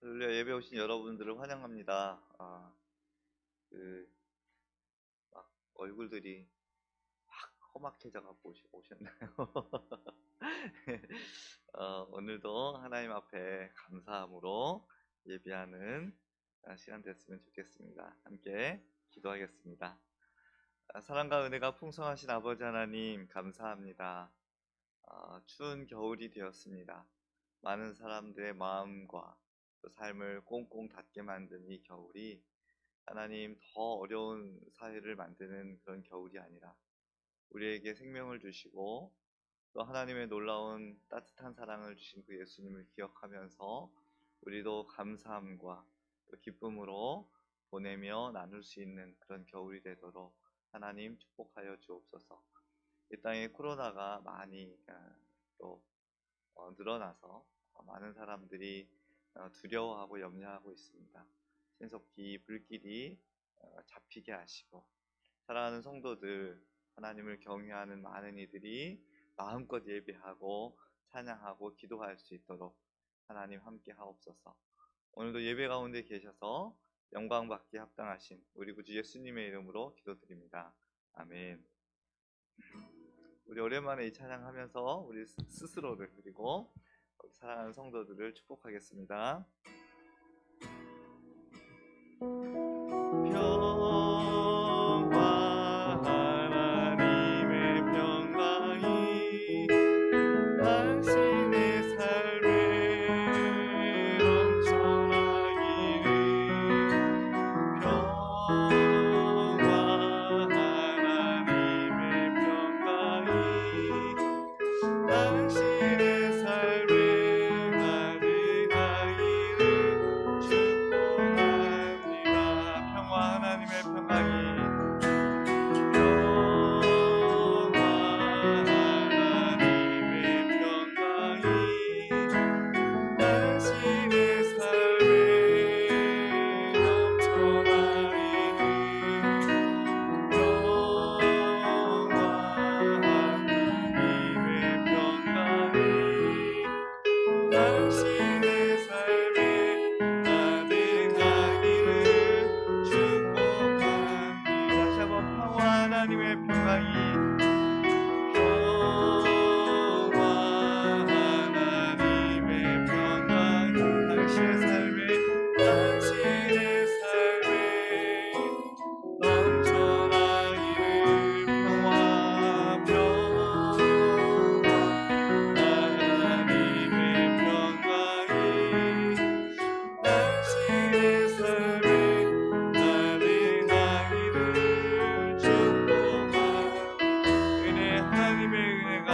할렐루야. 예배 오신 여러분들을 환영합니다. 막 얼굴들이 확 험악해져 갖고 오셨나요? 오늘도 하나님 앞에 감사함으로 예배하는 시간 됐으면 좋겠습니다. 함께 기도하겠습니다. 사랑과 은혜가 풍성하신 아버지 하나님 감사합니다. 추운 겨울이 되었습니다. 많은 사람들의 마음과 또 삶을 꽁꽁 닫게 만든 이 겨울이 하나님 더 어려운 사회를 만드는 그런 겨울이 아니라 우리에게 생명을 주시고 또 하나님의 놀라운 따뜻한 사랑을 주신 그 예수님을 기억하면서 우리도 감사함과 또 기쁨으로 보내며 나눌 수 있는 그런 겨울이 되도록 하나님 축복하여 주옵소서. 이 땅에 코로나가 많이 또 늘어나서 많은 사람들이 두려워하고 염려하고 있습니다. 신속히 불길이 잡히게 하시고 사랑하는 성도들, 하나님을 경외하는 많은 이들이 마음껏 예배하고 찬양하고 기도할 수 있도록 하나님 함께 하옵소서. 오늘도 예배 가운데 계셔서 영광 받기에 합당하신 우리 구주 예수님의 이름으로 기도드립니다. 아멘. 우리 오랜만에 이 찬양하면서 우리 스스로를 그리고 사랑하는 성도들을 축복하겠습니다. 평화 하나님의 평강이 당신의 삶에 넘쳐나기를. 평화 하나님의 평강이 당신의 삶에 가득하기를 축복합니다. 평화 하나님의 평강이 당신의 삶에 넘쳐나기를. 하나님의 평강이 당신의 삶에 가득하기를 축복합니다. 다시 한번 평화 하나님의 평강이 당신의 삶에 넘쳐나기를. 평화 하나님의 평강이 당신의 삶에 가득하기를 축복합니다. 은혜 하나님의 은혜가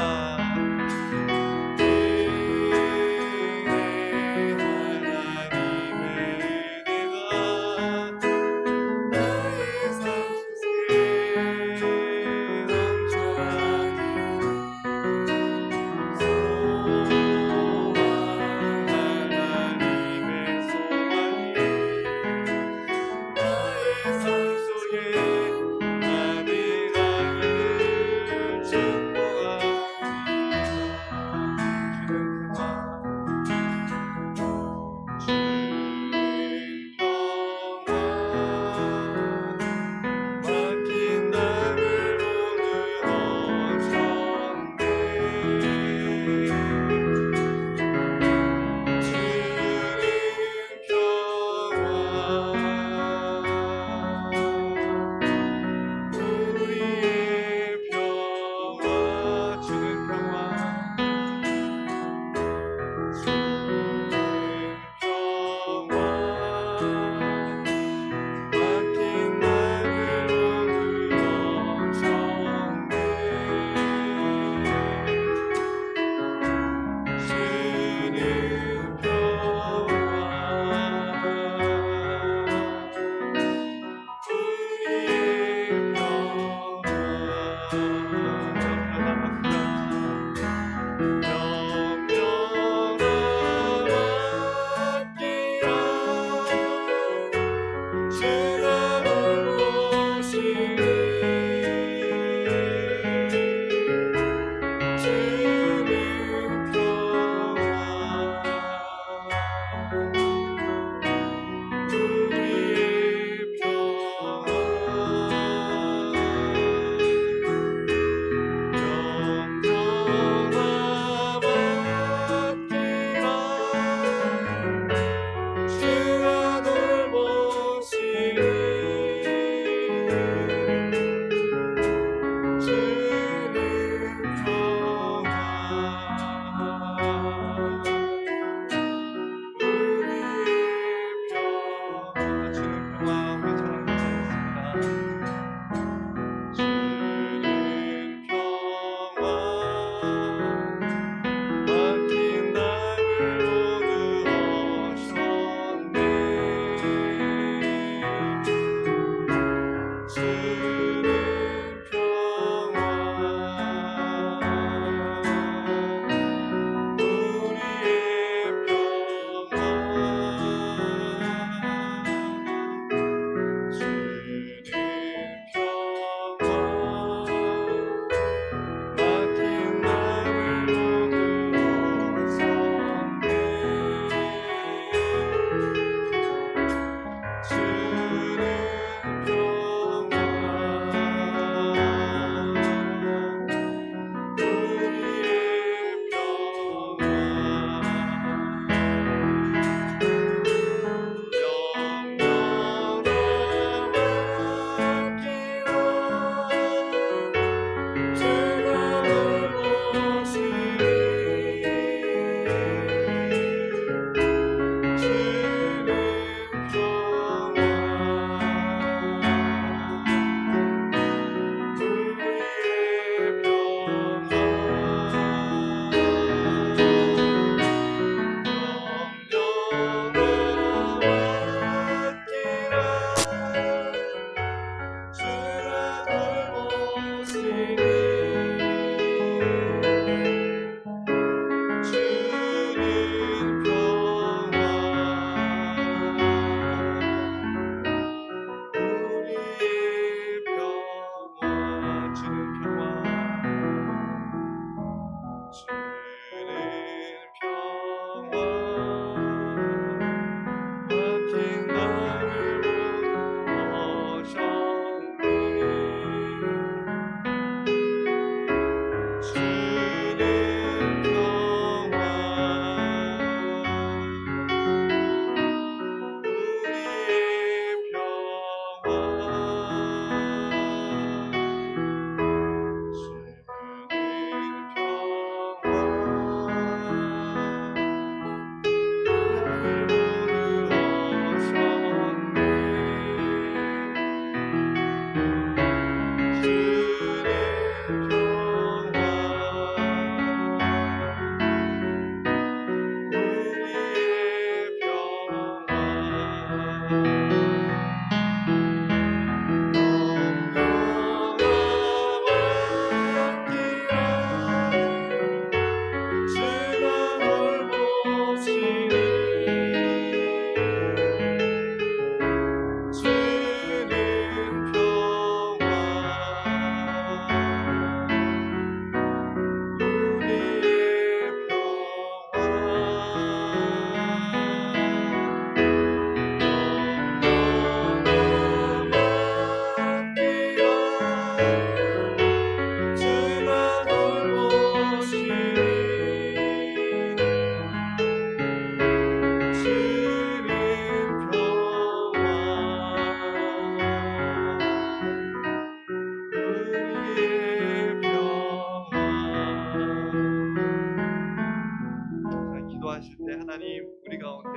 우리 가운데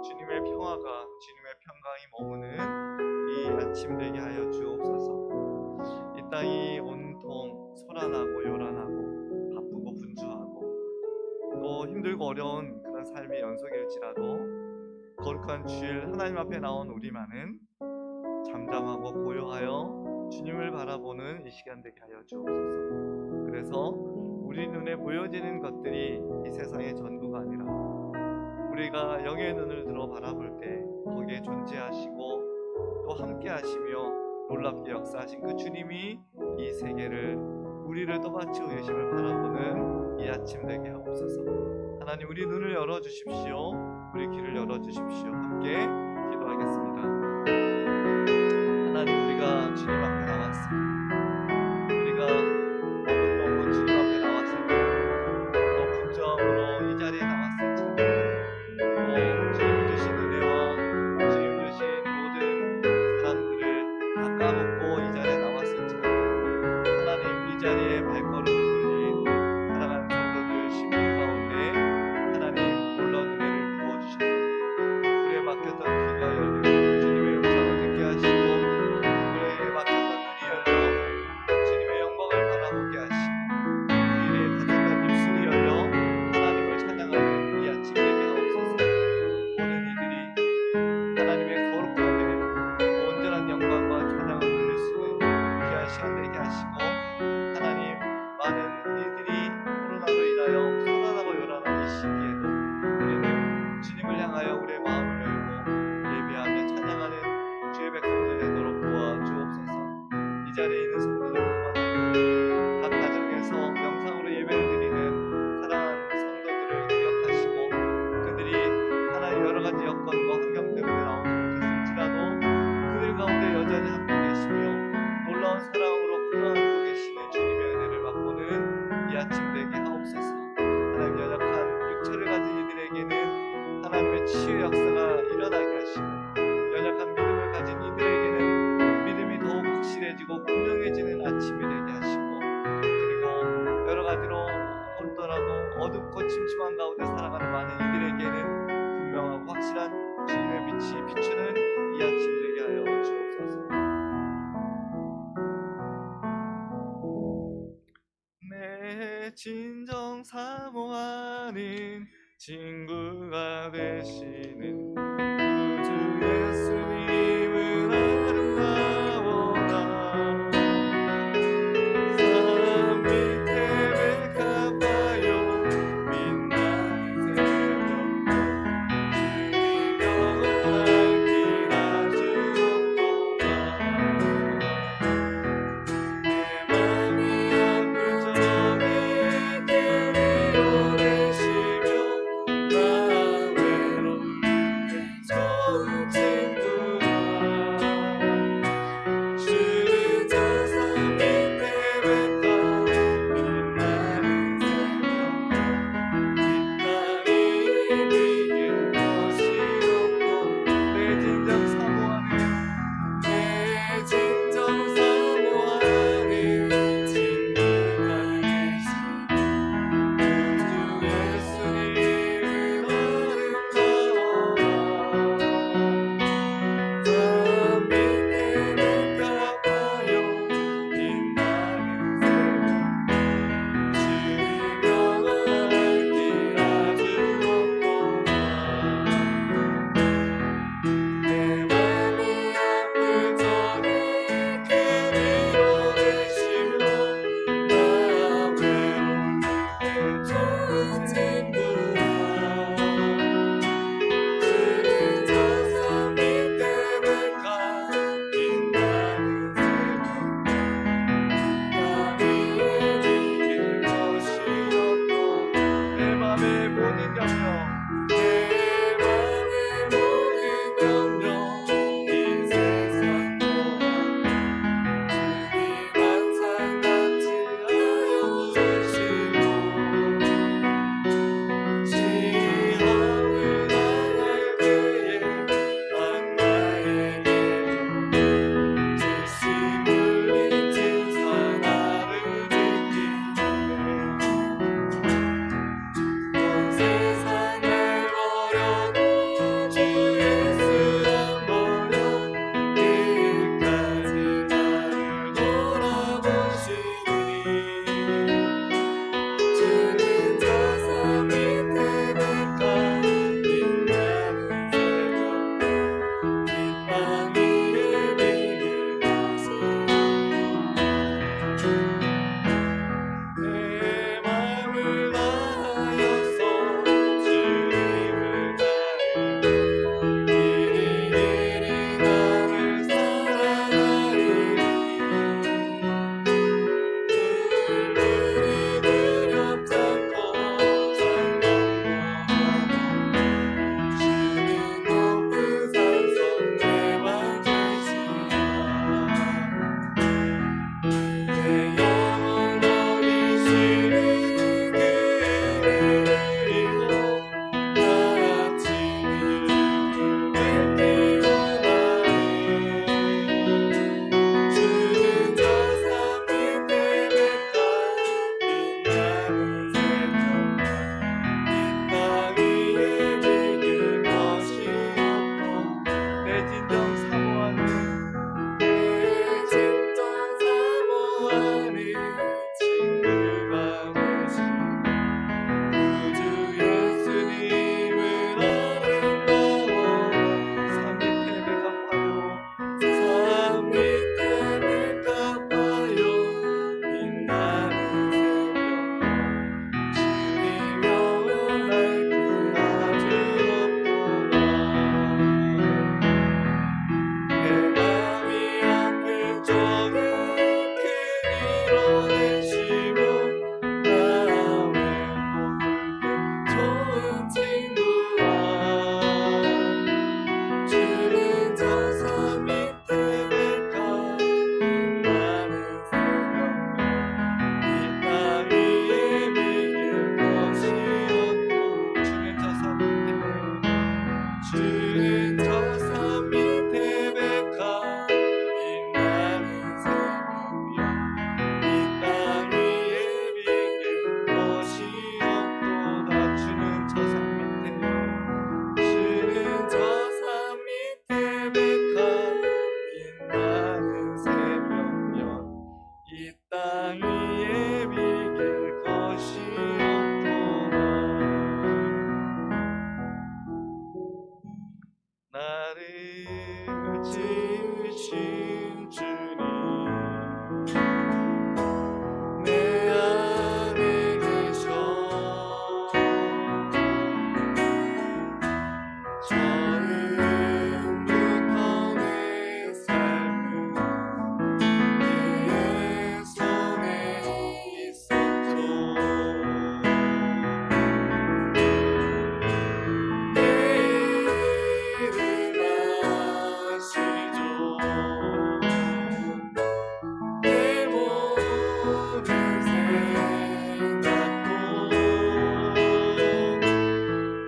주님의 평화가, 주님의 평강이 머무는 이 아침 되게 하여 주옵소서. 이 땅이 온통 소란하고 요란하고 바쁘고 분주하고 또 힘들고 어려운 그런 삶의 연속일지라도 거룩한 주일 하나님 앞에 나온 우리만은 잠잠하고 고요하여 주님을 바라보는 이 시간 되게 하여 주옵소서. 그래서 우리 눈에 보여지는 것들이 이 세상의 전부가 아니라 우리가 영의 눈을 들어 바라볼 때 거기에 존재하시고 또 함께 하시며 놀랍게 역사하신 그 주님이 이 세계를, 우리를 또박치 계심을 바라보는 이 아침 되게 하옵소서. 하나님, 우리 눈을 열어주십시오. 우리 귀를 열어주십시오. 함께 기도하겠습니다. 하나님, 우리가 주님 앞에 나왔습니다. 우리가 너무 주님 앞에 나왔을 때 또 분주함으로 이 자리에 나왔을지라도 또 주님 주신 은혜와 주님 주신 모든 사람들을 다 까먹고 이 자리에 나왔을지라도 하나님, 이 자리에 발걸음을 돌린 사랑하는 성도들 신분 가운데 하나님 놀라운 은혜를 부어주셔서 불에 막혔던 귀가 열리고 주님의 음성을 듣게 하시고 불에 막혔던 눈이 열려 주님의 영광을 바라보게 하시고 우리의 닫혔던 입술이 열려 하나님을 찬양하는 이 아침 되게 하옵소서. 모든 이들이 하나님의 거룩함에 온전한 영광과 찬양을 돌릴 수 있는 귀한 시간 되게 하시고 하나님, 많은 이들이 코로나로 인하여 소란하고 요란한 이 시기에도 우리는 주님을 향하여 우리의 마음을 열고 예배하며 찬양하는 주의 백성들 되도록 도와주옵소서. 이 자리에 있는 성도들뿐만 아니라 각 가정에서 영상으로 예배를 드리는 사랑하는 성도들을 기억하시고 그들이 하나님 여러 가지 여건과 환경 때문에 나오지 못했을지라도 그들 가운데 여전히 함께 계시며 놀라운 사랑으로 끌어안고 계시는 주님의 은혜를 맛보는 이 아침 되게 하옵소서. 하나님, 연약한 육체를 가진 이들에게는 하나님의 치유의 역사가 일어나게 하시고 연약한 믿음을 가진 이들에게는 믿음이 더욱 확실해지고 분명해지는 아침이 되게 하시고 그리고 여러 가지로 혼돈하고 어둡고 침침한 가운데 살아가는 많은 이들에게는 분명하고 확실한 주님의 빛이 비추는 이 아침 되게 하여 주옵소서. 내 진정 사모하는 친구가 되시는 구주 예수님은 아름다워라. 산 밑에 가봐요 빛나는 새벽도 주님 영원한 길아 주옵소서. 내 맘이 아플 적에 길을 오르시며 나 외로울 주는 저 산 밑에 백합 빛나는 새벽녘 이 땅 위에 비길 곳이 없도다. 주는 저 산 밑에 백합 빛나는 새벽녘 이 땅 위에 비길 것이 없도다. 나를 지으신 주님 내 안에 계셔 처음부터 내 삶은 그의 손에 있었죠. 내 이름 아시죠. 내 모든 생각도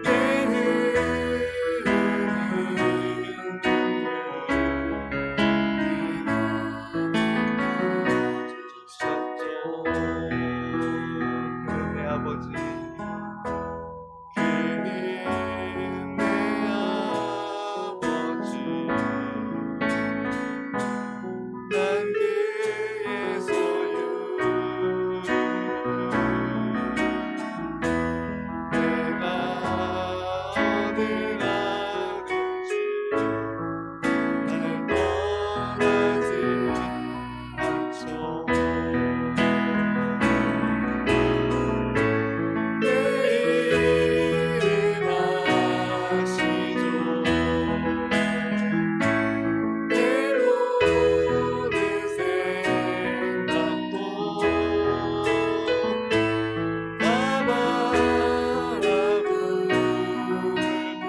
내 흐르는 주셨죠. 그는 내 아버지 그는 내 아버지 난 그의 소유 내가 어딜 가든지 날 떠나지 않죠. 내 이름 아시죠. 내 모든 생각도 다 바라보을 때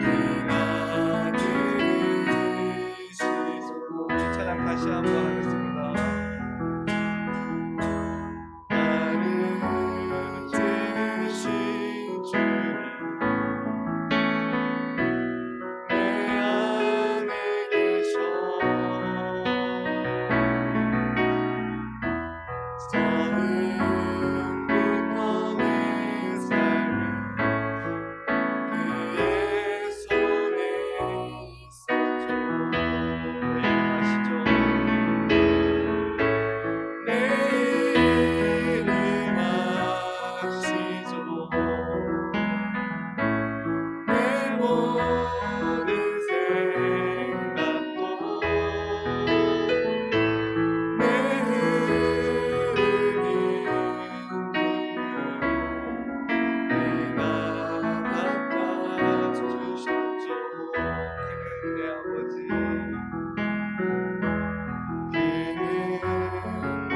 그가 들으시죠. 찬양 다시 한번 하겠습니다. 나를 지으신 주님 내 안에 계셔 처음부터 내 삶은 그의 손에 있었죠. 내 이름 아시죠? 내 이름 아시죠. 내 모든 생각도 내 흐르는 눈물 내가 닦아주셨죠. 그는 내 아버지 그는 내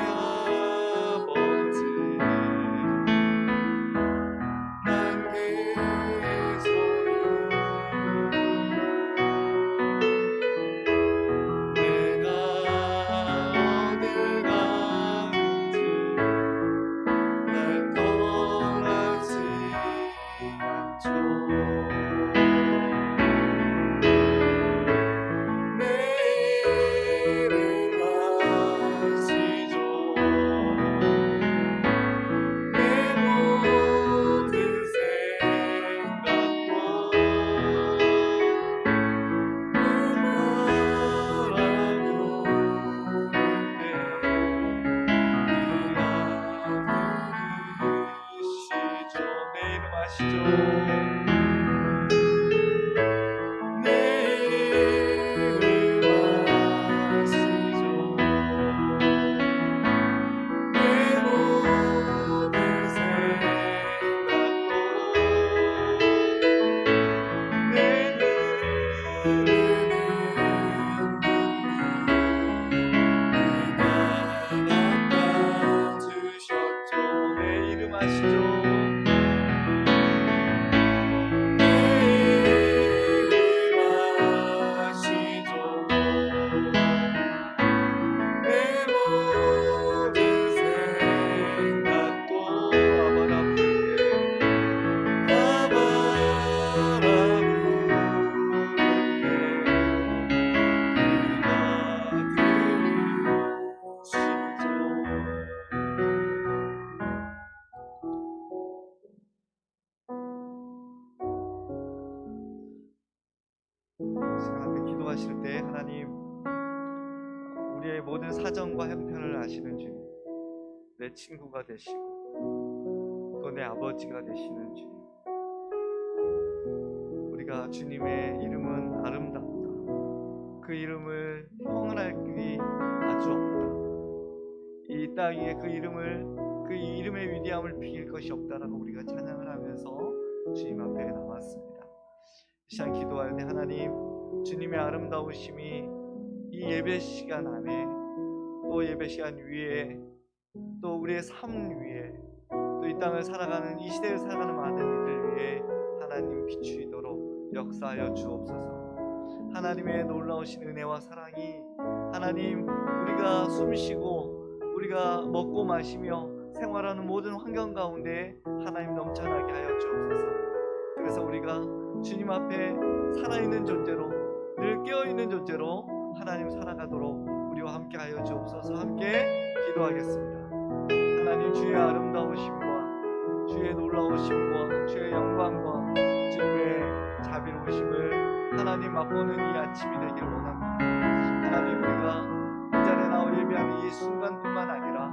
아버지 난 그의 소유 내가 어딜 가든지 날 떠나지 않죠. 내 이름 아시죠. 내 모든 생각도 다 바라보을 때 그가 들으시죠. 내 이름 아시죠. 시간 함께 기도하실 때 하나님, 우리의 모든 사정과 형편을 아시는 주님, 내 친구가 되시고 또 내 아버지가 되시는 주님, 우리가 주님의 이름은 아름답다, 그 이름을 형언할 길이 아주 없다, 이 땅 위에 그 이름의 위대함을 비길 것이 없다라고 우리가 찬양을 하면서 주님 앞에 나왔습니다. 이 시간 기도할 때 하나님, 주님의 아름다우심이 이 예배 시간 안에, 또 예배 시간 위에, 또 우리의 삶 위에, 또 이 땅을 살아가는, 이 시대를 살아가는 많은 이들 위에 하나님 비추이도록 역사하여 주옵소서. 하나님의 놀라우신 은혜와 사랑이, 하나님, 우리가 숨쉬고 우리가 먹고 마시며 생활하는 모든 환경 가운데 하나님 넘쳐나게 하여 주옵소서. 그래서 우리가 주님 앞에 살아있는 존재로, 늘 깨어있는 존재로 하나님 살아가도록 우리와 함께 하여 주옵소서. 함께 기도하겠습니다. 하나님, 주의 아름다우심과 주의 놀라우심과 주의 영광과 주님의 자비로우심을 하나님 맛보는 이 아침이 되길 원합니다. 하나님, 우리가 이 자리에 나와 예배하는 이 순간뿐만 아니라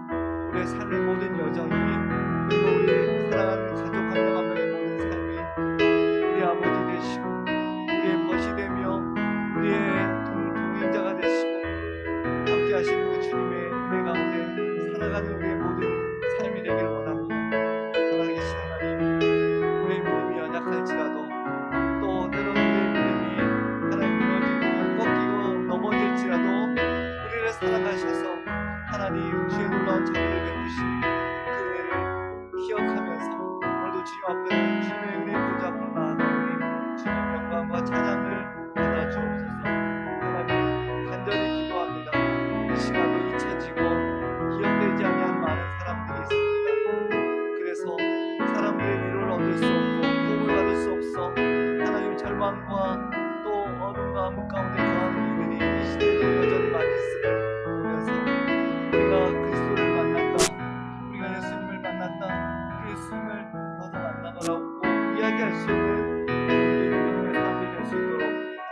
우리의 삶의 모든 여정이, 그리고 우리 사랑하는 가족 한 명 한 명의 모든 삶이 우리 아버지 되시고 우리의 벗이 되며 우리의 동행자가 되시고 함께 하시는 그 주님의 은혜 가운데 살아가는 우리의 모든 삶이 되길 원합니다. 살아계신 하나님, 우리의 믿음이 연약할지라도, 또 때로는 우리의 믿음이 하나님 무너지고 꺾이고 넘어질지라도 우리를 사랑하셔서 하나님 주의 놀라운 자비를 베푸신 그 은혜를 기억하면서 오늘도 주님 앞에, 주님의 은혜 보좌 앞으로 나아가오니 주님 영광과 찬양을 받아 주옵소서. 하나님, 간절히 기도합니다. 이 시간도 잊혀지고 기억되지 아니한 많은 사람들이 있습니다. 그래서 사람들의 위로를 얻을 수 없고 도움을 받을 수 없어 하나님 절망과 또 어둠과 암흑 가운데 거하는 이들이 이 시대에도 여전히 많이 있음을 보면서 우리가 그리스도를 만났다, 우리가 예수님을 만났다, 그 예수님을 너도 만나보라고 이야기할 수 있는 우리 믿음의 삶이 될 수 있도록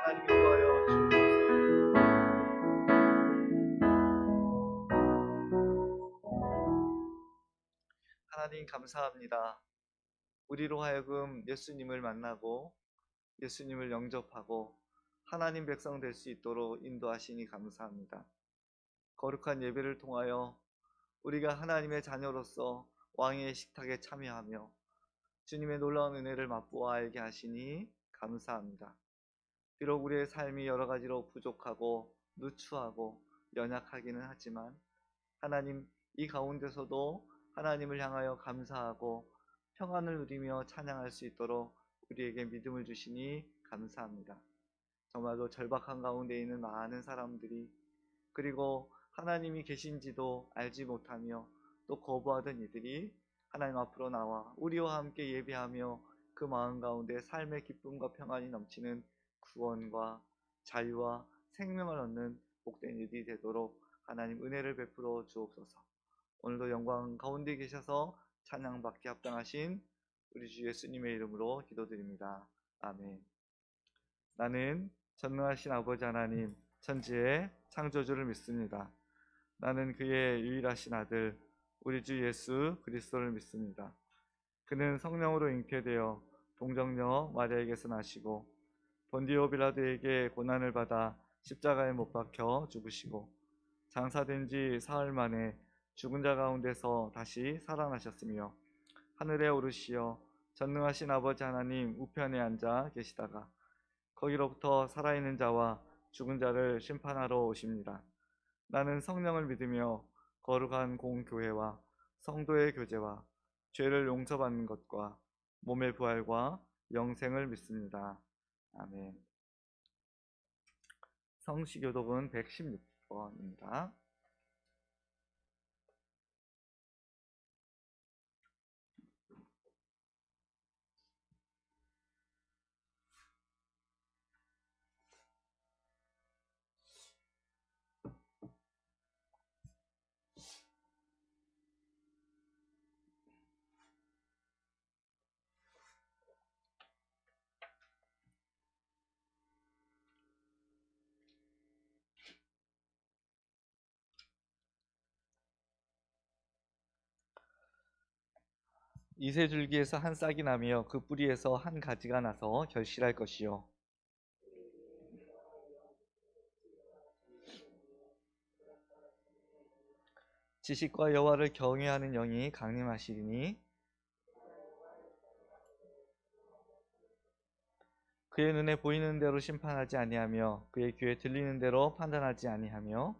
하나님 인도하여 주옵소서. 하나님, 감사합니다. 우리로 하여금 예수님을 만나고 예수님을 영접하고 하나님 백성 될 수 있도록 인도하시니 감사합니다. 거룩한 예배를 통하여 우리가 하나님의 자녀로서 왕의 식탁에 참여하며 주님의 놀라운 은혜를 맛보아 알게 하시니 감사합니다. 비록 우리의 삶이 여러 가지로 부족하고 누추하고 연약하기는 하지만 하나님, 이 가운데서도 하나님을 향하여 감사하고 평안을 누리며 찬양할 수 있도록 우리에게 믿음을 주시니 감사합니다. 정말로 절박한 가운데 있는 많은 사람들이, 그리고 하나님이 계신지도 알지 못하며 또 거부하던 이들이 하나님 앞으로 나와 우리와 함께 예배하며 그 마음 가운데 삶의 기쁨과 평안이 넘치는 구원과 자유와 생명을 얻는 복된 일이 되도록 하나님 은혜를 베풀어 주옵소서. 오늘도 영광 가운데 계셔서 찬양받기 합당하신 우리 주 예수님의 이름으로 기도드립니다. 아멘. 나는 전능하신 아버지 하나님, 천지의 창조주를 믿습니다. 나는 그의 유일하신 아들 우리 주 예수 그리스도를 믿습니다. 그는 성령으로 잉태되어 동정녀 마리아에게서 나시고 본디오 빌라도에게 고난을 받아 십자가에 못 박혀 죽으시고 장사된 지 사흘 만에 죽은 자 가운데서 다시 살아나셨으며 하늘에 오르시어 전능하신 아버지 하나님 우편에 앉아 계시다가 거기로부터 살아있는 자와 죽은 자를 심판하러 오십니다. 나는 성령을 믿으며 거룩한 공교회와 성도의 교제와 죄를 용서받는 것과 몸의 부활과 영생을 믿습니다. 아멘. 성시교독은 116번입니다. 이세줄기에서 한 싹이 나며 그 뿌리에서 한 가지가 나서 결실할 것이요. 지식과 여호와를 경외하는 영이 강림하시리니 그의 눈에 보이는 대로 심판하지 아니하며 그의 귀에 들리는 대로 판단하지 아니하며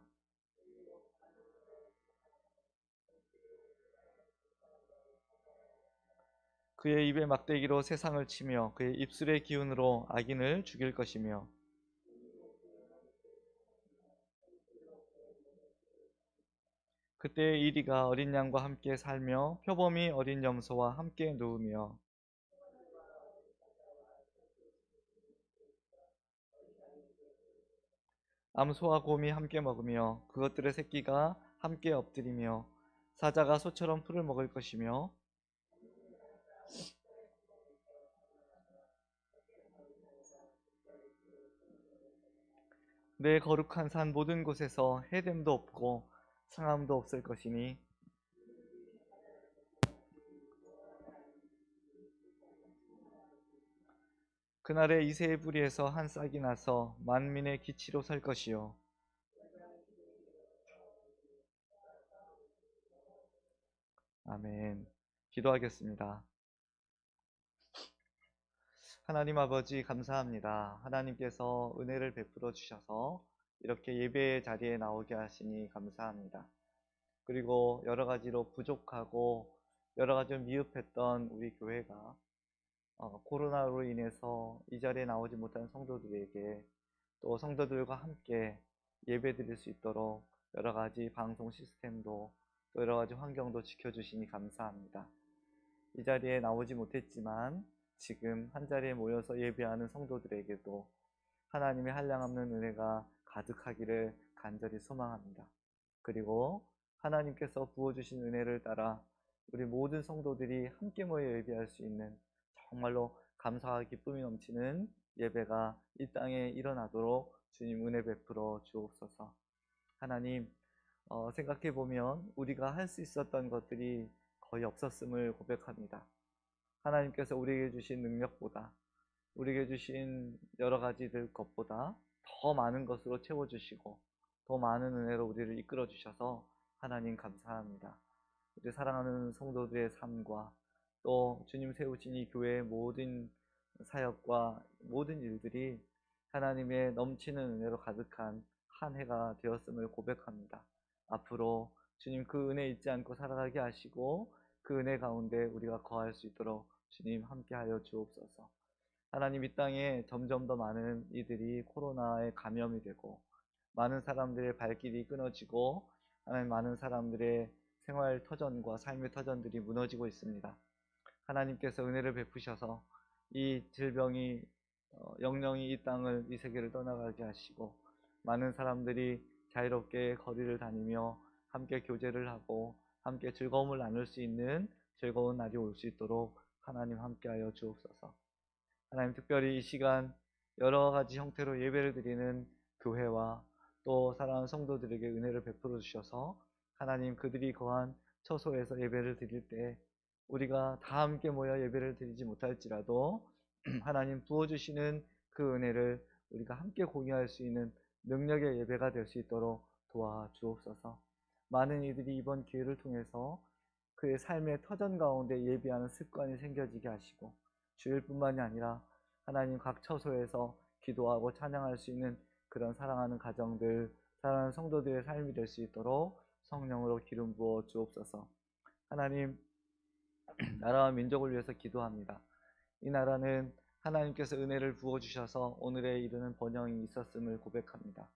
그의 입에 막대기로 세상을 치며 그의 입술의 기운으로 악인을 죽일 것이며 그때의 이리가 어린 양과 함께 살며 표범이 어린 염소와 함께 누우며 암소와 곰이 함께 먹으며 그것들의 새끼가 함께 엎드리며 사자가 소처럼 풀을 먹을 것이며 내 거룩한 산 모든 곳에서 해됨도 없고 상함도 없을 것이니 그날에 이새의 뿌리에서 한 싹이 나서 만민의 기치로 설 것이요. 아멘. 기도하겠습니다. 하나님 아버지 감사합니다. 하나님께서 은혜를 베풀어 주셔서 이렇게 예배의 자리에 나오게 하시니 감사합니다. 그리고 여러 가지로 부족하고 여러 가지로 미흡했던 우리 교회가 코로나로 인해서 이 자리에 나오지 못한 성도들에게 또 성도들과 함께 예배 드릴 수 있도록 여러 가지 방송 시스템도 또 여러 가지 환경도 지켜주시니 감사합니다. 이 자리에 나오지 못했지만 지금 한 자리에 모여서 예배하는 성도들에게도 하나님의 한량없는 은혜가 가득하기를 간절히 소망합니다. 그리고 하나님께서 부어주신 은혜를 따라 우리 모든 성도들이 함께 모여 예배할 수 있는 정말로 감사와 기쁨이 넘치는 예배가 이 땅에 일어나도록 주님 은혜 베풀어 주옵소서. 하나님, 생각해보면 우리가 할 수 있었던 것들이 거의 없었음을 고백합니다. 하나님께서 우리에게 주신 능력보다 우리에게 주신 여러 가지들 것보다 더 많은 것으로 채워주시고 더 많은 은혜로 우리를 이끌어 주셔서 하나님 감사합니다. 우리 사랑하는 성도들의 삶과 또 주님 세우신 이 교회의 모든 사역과 모든 일들이 하나님의 넘치는 은혜로 가득한 한 해가 되었음을 고백합니다. 앞으로 주님 그 은혜 잊지 않고 살아가게 하시고 그 은혜 가운데 우리가 거할 수 있도록 주님 함께하여 주옵소서. 하나님 이 땅에 점점 더 많은 이들이 코로나에 감염이 되고 많은 사람들의 발길이 끊어지고 하나님 많은 사람들의 생활 터전과 삶의 터전들이 무너지고 있습니다. 하나님께서 은혜를 베푸셔서 이 질병이 영영이 이 땅을 이 세계를 떠나가게 하시고 많은 사람들이 자유롭게 거리를 다니며 함께 교제를 하고 함께 즐거움을 나눌 수 있는 즐거운 날이 올 수 있도록 하나님 함께하여 주옵소서. 하나님 특별히 이 시간 여러 가지 형태로 예배를 드리는 교회와 또 사랑하는 성도들에게 은혜를 베풀어 주셔서 하나님 그들이 거한 처소에서 예배를 드릴 때 우리가 다 함께 모여 예배를 드리지 못할지라도 하나님 부어주시는 그 은혜를 우리가 함께 공유할 수 있는 능력의 예배가 될 수 있도록 도와주옵소서. 많은 이들이 이번 기회를 통해서 그의 삶의 터전 가운데 예배하는 습관이 생겨지게 하시고 주일뿐만이 아니라 하나님 각 처소에서 기도하고 찬양할 수 있는 그런 사랑하는 가정들, 사랑하는 성도들의 삶이 될 수 있도록 성령으로 기름 부어 주옵소서. 하나님, 나라와 민족을 위해서 기도합니다. 이 나라는 하나님께서 은혜를 부어주셔서 오늘에 이르는 번영이 있었음을 고백합니다.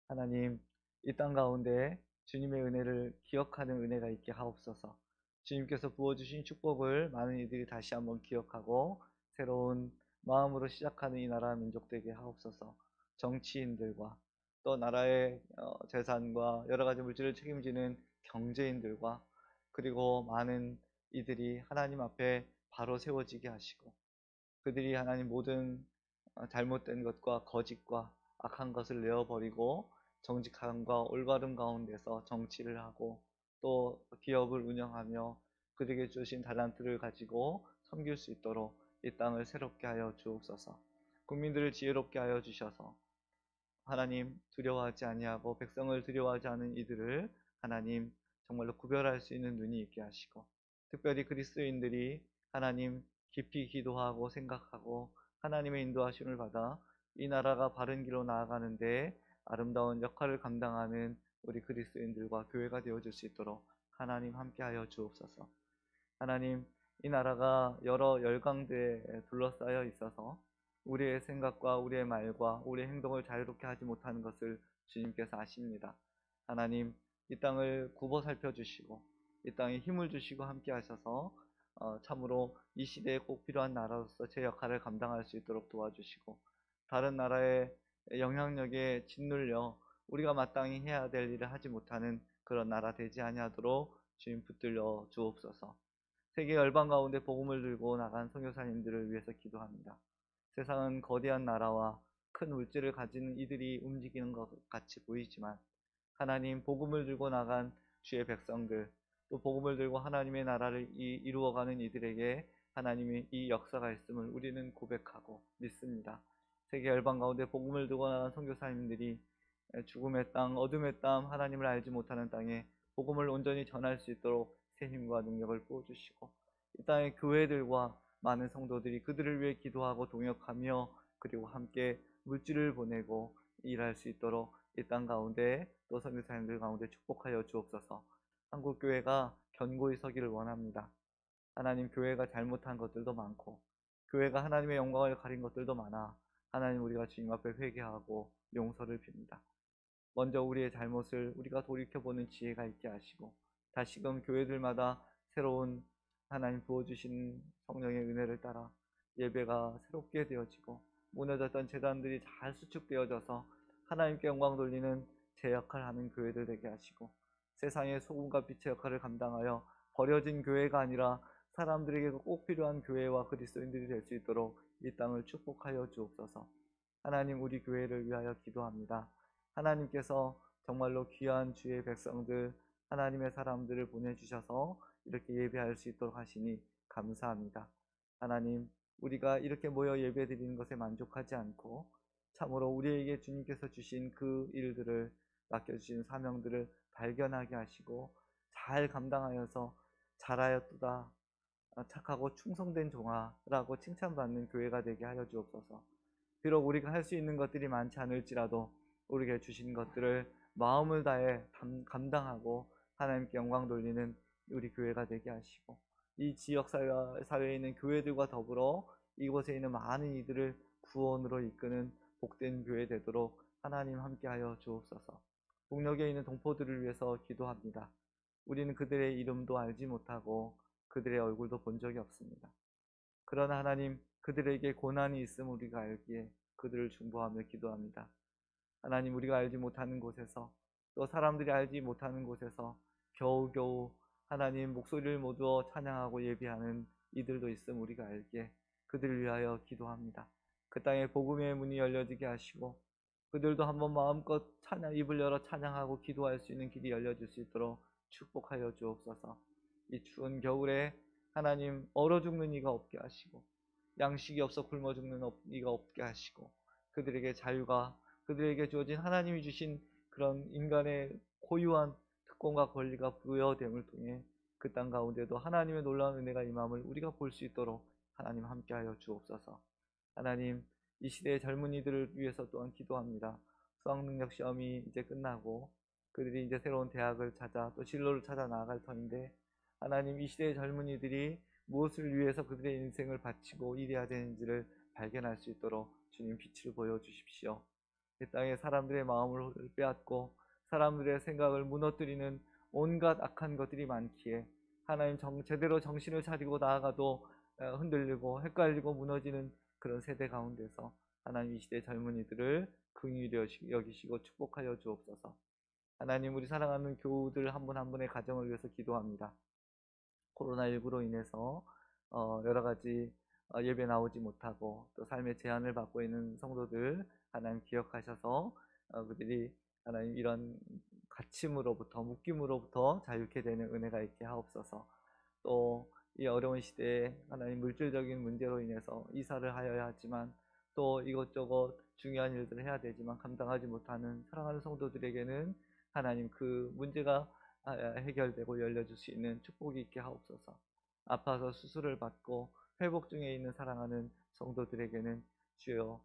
하나님, 이 땅 가운데 주님의 은혜를 기억하는 은혜가 있게 하옵소서. 주님께서 부어주신 축복을 많은 이들이 다시 한번 기억하고 새로운 마음으로 시작하는 이 나라 민족 되게 하옵소서. 정치인들과 또 나라의 재산과 여러 가지 물질을 책임지는 경제인들과 그리고 많은 이들이 하나님 앞에 바로 세워지게 하시고 그들이 하나님 모든 잘못된 것과 거짓과 악한 것을 내어버리고 정직함과 올바름 가운데서 정치를 하고 또 기업을 운영하며 그들에게 주신 달란트를 가지고 섬길 수 있도록 이 땅을 새롭게 하여 주옵소서. 국민들을 지혜롭게 하여 주셔서 하나님 두려워하지 아니하고 백성을 두려워하지 않은 이들을 하나님 정말로 구별할 수 있는 눈이 있게 하시고, 특별히 그리스도인들이 하나님 깊이 기도하고 생각하고 하나님의 인도하심을 받아 이 나라가 바른 길로 나아가는데 아름다운 역할을 감당하는 우리 그리스도인들과 교회가 되어줄 수 있도록 하나님 함께하여 주옵소서. 하나님, 이 나라가 여러 열강들에 둘러싸여 있어서 우리의 생각과 우리의 말과 우리의 행동을 자유롭게 하지 못하는 것을 주님께서 아십니다. 하나님, 이 땅을 굽어 살펴주시고 이 땅에 힘을 주시고 함께 하셔서 참으로 이 시대에 꼭 필요한 나라로서 제 역할을 감당할 수 있도록 도와주시고, 다른 나라의 영향력에 짓눌려 우리가 마땅히 해야 될 일을 하지 못하는 그런 나라 되지 아니하도록 주님 붙들려 주옵소서. 세계 열방 가운데 복음을 들고 나간 선교사님들을 위해서 기도합니다. 세상은 거대한 나라와 큰 물질을 가진 이들이 움직이는 것 같이 보이지만 하나님 복음을 들고 나간 주의 백성들, 또 복음을 들고 하나님의 나라를 이루어가는 이들에게 하나님의 이 역사가 있음을 우리는 고백하고 믿습니다. 세계 열방 가운데 복음을 들고 나간 선교사님들이 죽음의 땅, 어둠의 땅, 하나님을 알지 못하는 땅에 복음을 온전히 전할 수 있도록 새 힘과 능력을 부어주시고, 이 땅의 교회들과 많은 성도들이 그들을 위해 기도하고 동역하며 그리고 함께 물질을 보내고 일할 수 있도록 이 땅 가운데 또 선교사님들 가운데 축복하여 주옵소서. 한국교회가 견고히 서기를 원합니다. 하나님, 교회가 잘못한 것들도 많고 교회가 하나님의 영광을 가린 것들도 많아 하나님, 우리가 주님 앞에 회개하고 용서를 빕니다. 먼저 우리의 잘못을 우리가 돌이켜보는 지혜가 있게 하시고, 다시금 교회들마다 새로운 하나님 부어주신 성령의 은혜를 따라 예배가 새롭게 되어지고 무너졌던 제단들이 잘 수축되어져서 하나님께 영광 돌리는 제 역할을 하는 교회들 되게 하시고, 세상의 소금과 빛의 역할을 감당하여 버려진 교회가 아니라 사람들에게 꼭 필요한 교회와 그리스도인들이 될 수 있도록 이 땅을 축복하여 주옵소서. 하나님, 우리 교회를 위하여 기도합니다. 하나님께서 정말로 귀한 주의 백성들, 하나님의 사람들을 보내주셔서 이렇게 예배할 수 있도록 하시니 감사합니다. 하나님, 우리가 이렇게 모여 예배 드리는 것에 만족하지 않고 참으로 우리에게 주님께서 주신 그 일들을, 맡겨주신 사명들을 발견하게 하시고 잘 감당하여서 잘하였도다, 착하고 충성된 종아라고 칭찬받는 교회가 되게 하여 주옵소서. 비록 우리가 할 수 있는 것들이 많지 않을지라도 우리에게 주신 것들을 마음을 다해 감당하고 하나님께 영광 돌리는 우리 교회가 되게 하시고, 이 지역 사회에 있는 교회들과 더불어 이곳에 있는 많은 이들을 구원으로 이끄는 복된 교회 되도록 하나님 함께하여 주옵소서. 북녘에 있는 동포들을 위해서 기도합니다. 우리는 그들의 이름도 알지 못하고 그들의 얼굴도 본 적이 없습니다. 그러나 하나님, 그들에게 고난이 있음을 우리가 알기에 그들을 중보하며 기도합니다. 하나님, 우리가 알지 못하는 곳에서, 또 사람들이 알지 못하는 곳에서 겨우겨우 하나님 목소리를 모두어 찬양하고 예배하는 이들도 있음 우리가 알기에 그들을 위하여 기도합니다. 그 땅에 복음의 문이 열려지게 하시고 그들도 한번 마음껏 입을 열어 찬양하고 기도할 수 있는 길이 열려질 수 있도록 축복하여 주옵소서. 이 추운 겨울에 하나님, 얼어 죽는 이가 없게 하시고 양식이 없어 굶어 죽는 이가 없게 하시고, 그들에게 자유가, 그들에게 주어진 하나님이 주신 그런 인간의 고유한 특권과 권리가 부여됨을 통해 그 땅 가운데도 하나님의 놀라운 은혜가 임함을 우리가 볼 수 있도록 하나님 함께하여 주옵소서. 하나님, 이 시대의 젊은이들을 위해서 또한 기도합니다. 수학능력 시험이 이제 끝나고 그들이 이제 새로운 대학을 찾아 또 진로를 찾아 나아갈 터인데, 하나님, 이 시대의 젊은이들이 무엇을 위해서 그들의 인생을 바치고 일해야 되는지를 발견할 수 있도록 주님 빛을 보여주십시오. 이 땅에 사람들의 마음을 빼앗고 사람들의 생각을 무너뜨리는 온갖 악한 것들이 많기에 하나님, 제대로 정신을 차리고 나아가도 흔들리고 헷갈리고 무너지는 그런 세대 가운데서 하나님, 이 시대 젊은이들을 긍휼히 여기시고 축복하여 주옵소서. 하나님, 우리 사랑하는 교우들 한 분 한 분의 가정을 위해서 기도합니다. 코로나19로 인해서 여러 가지 예배 나오지 못하고 또 삶의 제한을 받고 있는 성도들 하나님 기억하셔서 그들이 하나님 이런 갇힘으로부터, 묶임으로부터 자유케 되는 은혜가 있게 하옵소서. 또 이 어려운 시대에 하나님 물질적인 문제로 인해서 이사를 하여야 하지만 또 이것저것 중요한 일들을 해야 되지만 감당하지 못하는 사랑하는 성도들에게는 하나님 그 문제가 해결되고 열려줄 수 있는 축복이 있게 하옵소서. 아파서 수술을 받고 회복 중에 있는 사랑하는 성도들에게는 주여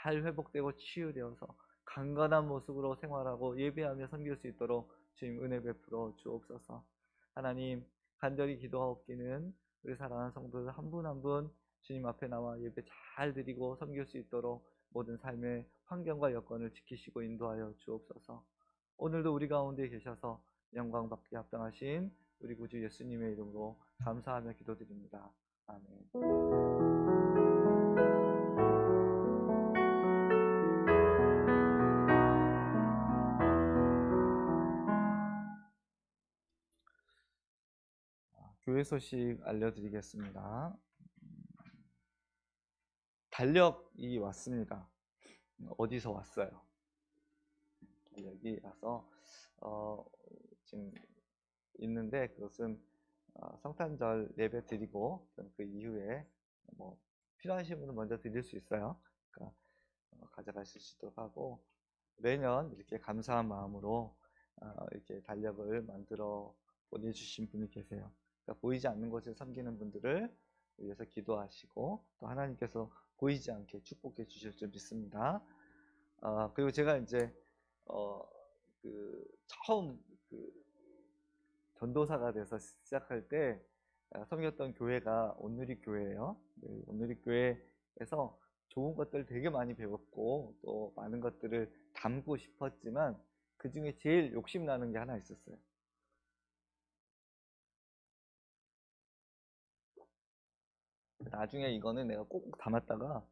잘 회복되고 치유되어서 강건한 모습으로 생활하고 예배하며 섬길 수 있도록 주님 은혜 베풀어 주옵소서. 하나님 간절히 기도하옵기는 우리 사랑하는 성도들 한 분 한 분 주님 앞에 나와 예배 잘 드리고 섬길 수 있도록 모든 삶의 환경과 여건을 지키시고 인도하여 주옵소서. 오늘도 우리 가운데 계셔서 영광 받기 합당하신 우리 구주 예수님의 이름으로 감사하며 기도드립니다. 아멘. 교회 소식 알려드리겠습니다. 달력이 왔습니다. 어디서 왔어요? 달력이 와서 지금 있는데 그것은 성탄절 예배 드리고 그 이후에 뭐 필요하신 분은 먼저 드릴 수 있어요. 그러니까 가져가실 수 있도록 하고 매년 이렇게 감사한 마음으로 이렇게 달력을 만들어 보내주신 분이 계세요. 그러니까 보이지 않는 곳에 섬기는 분들을 위해서 기도하시고 또 하나님께서 보이지 않게 축복해 주실 줄 믿습니다. 그리고 제가 이제 처음 전도사가 돼서 시작할 때 섬겼던 교회가 온누리 교회예요. 네, 온누리 교회에서 좋은 것들 되게 많이 배웠고 또 많은 것들을 담고 싶었지만 그 중에 제일 욕심나는 게 하나 있었어요. 나중에 이거는 내가 꼭 담았다가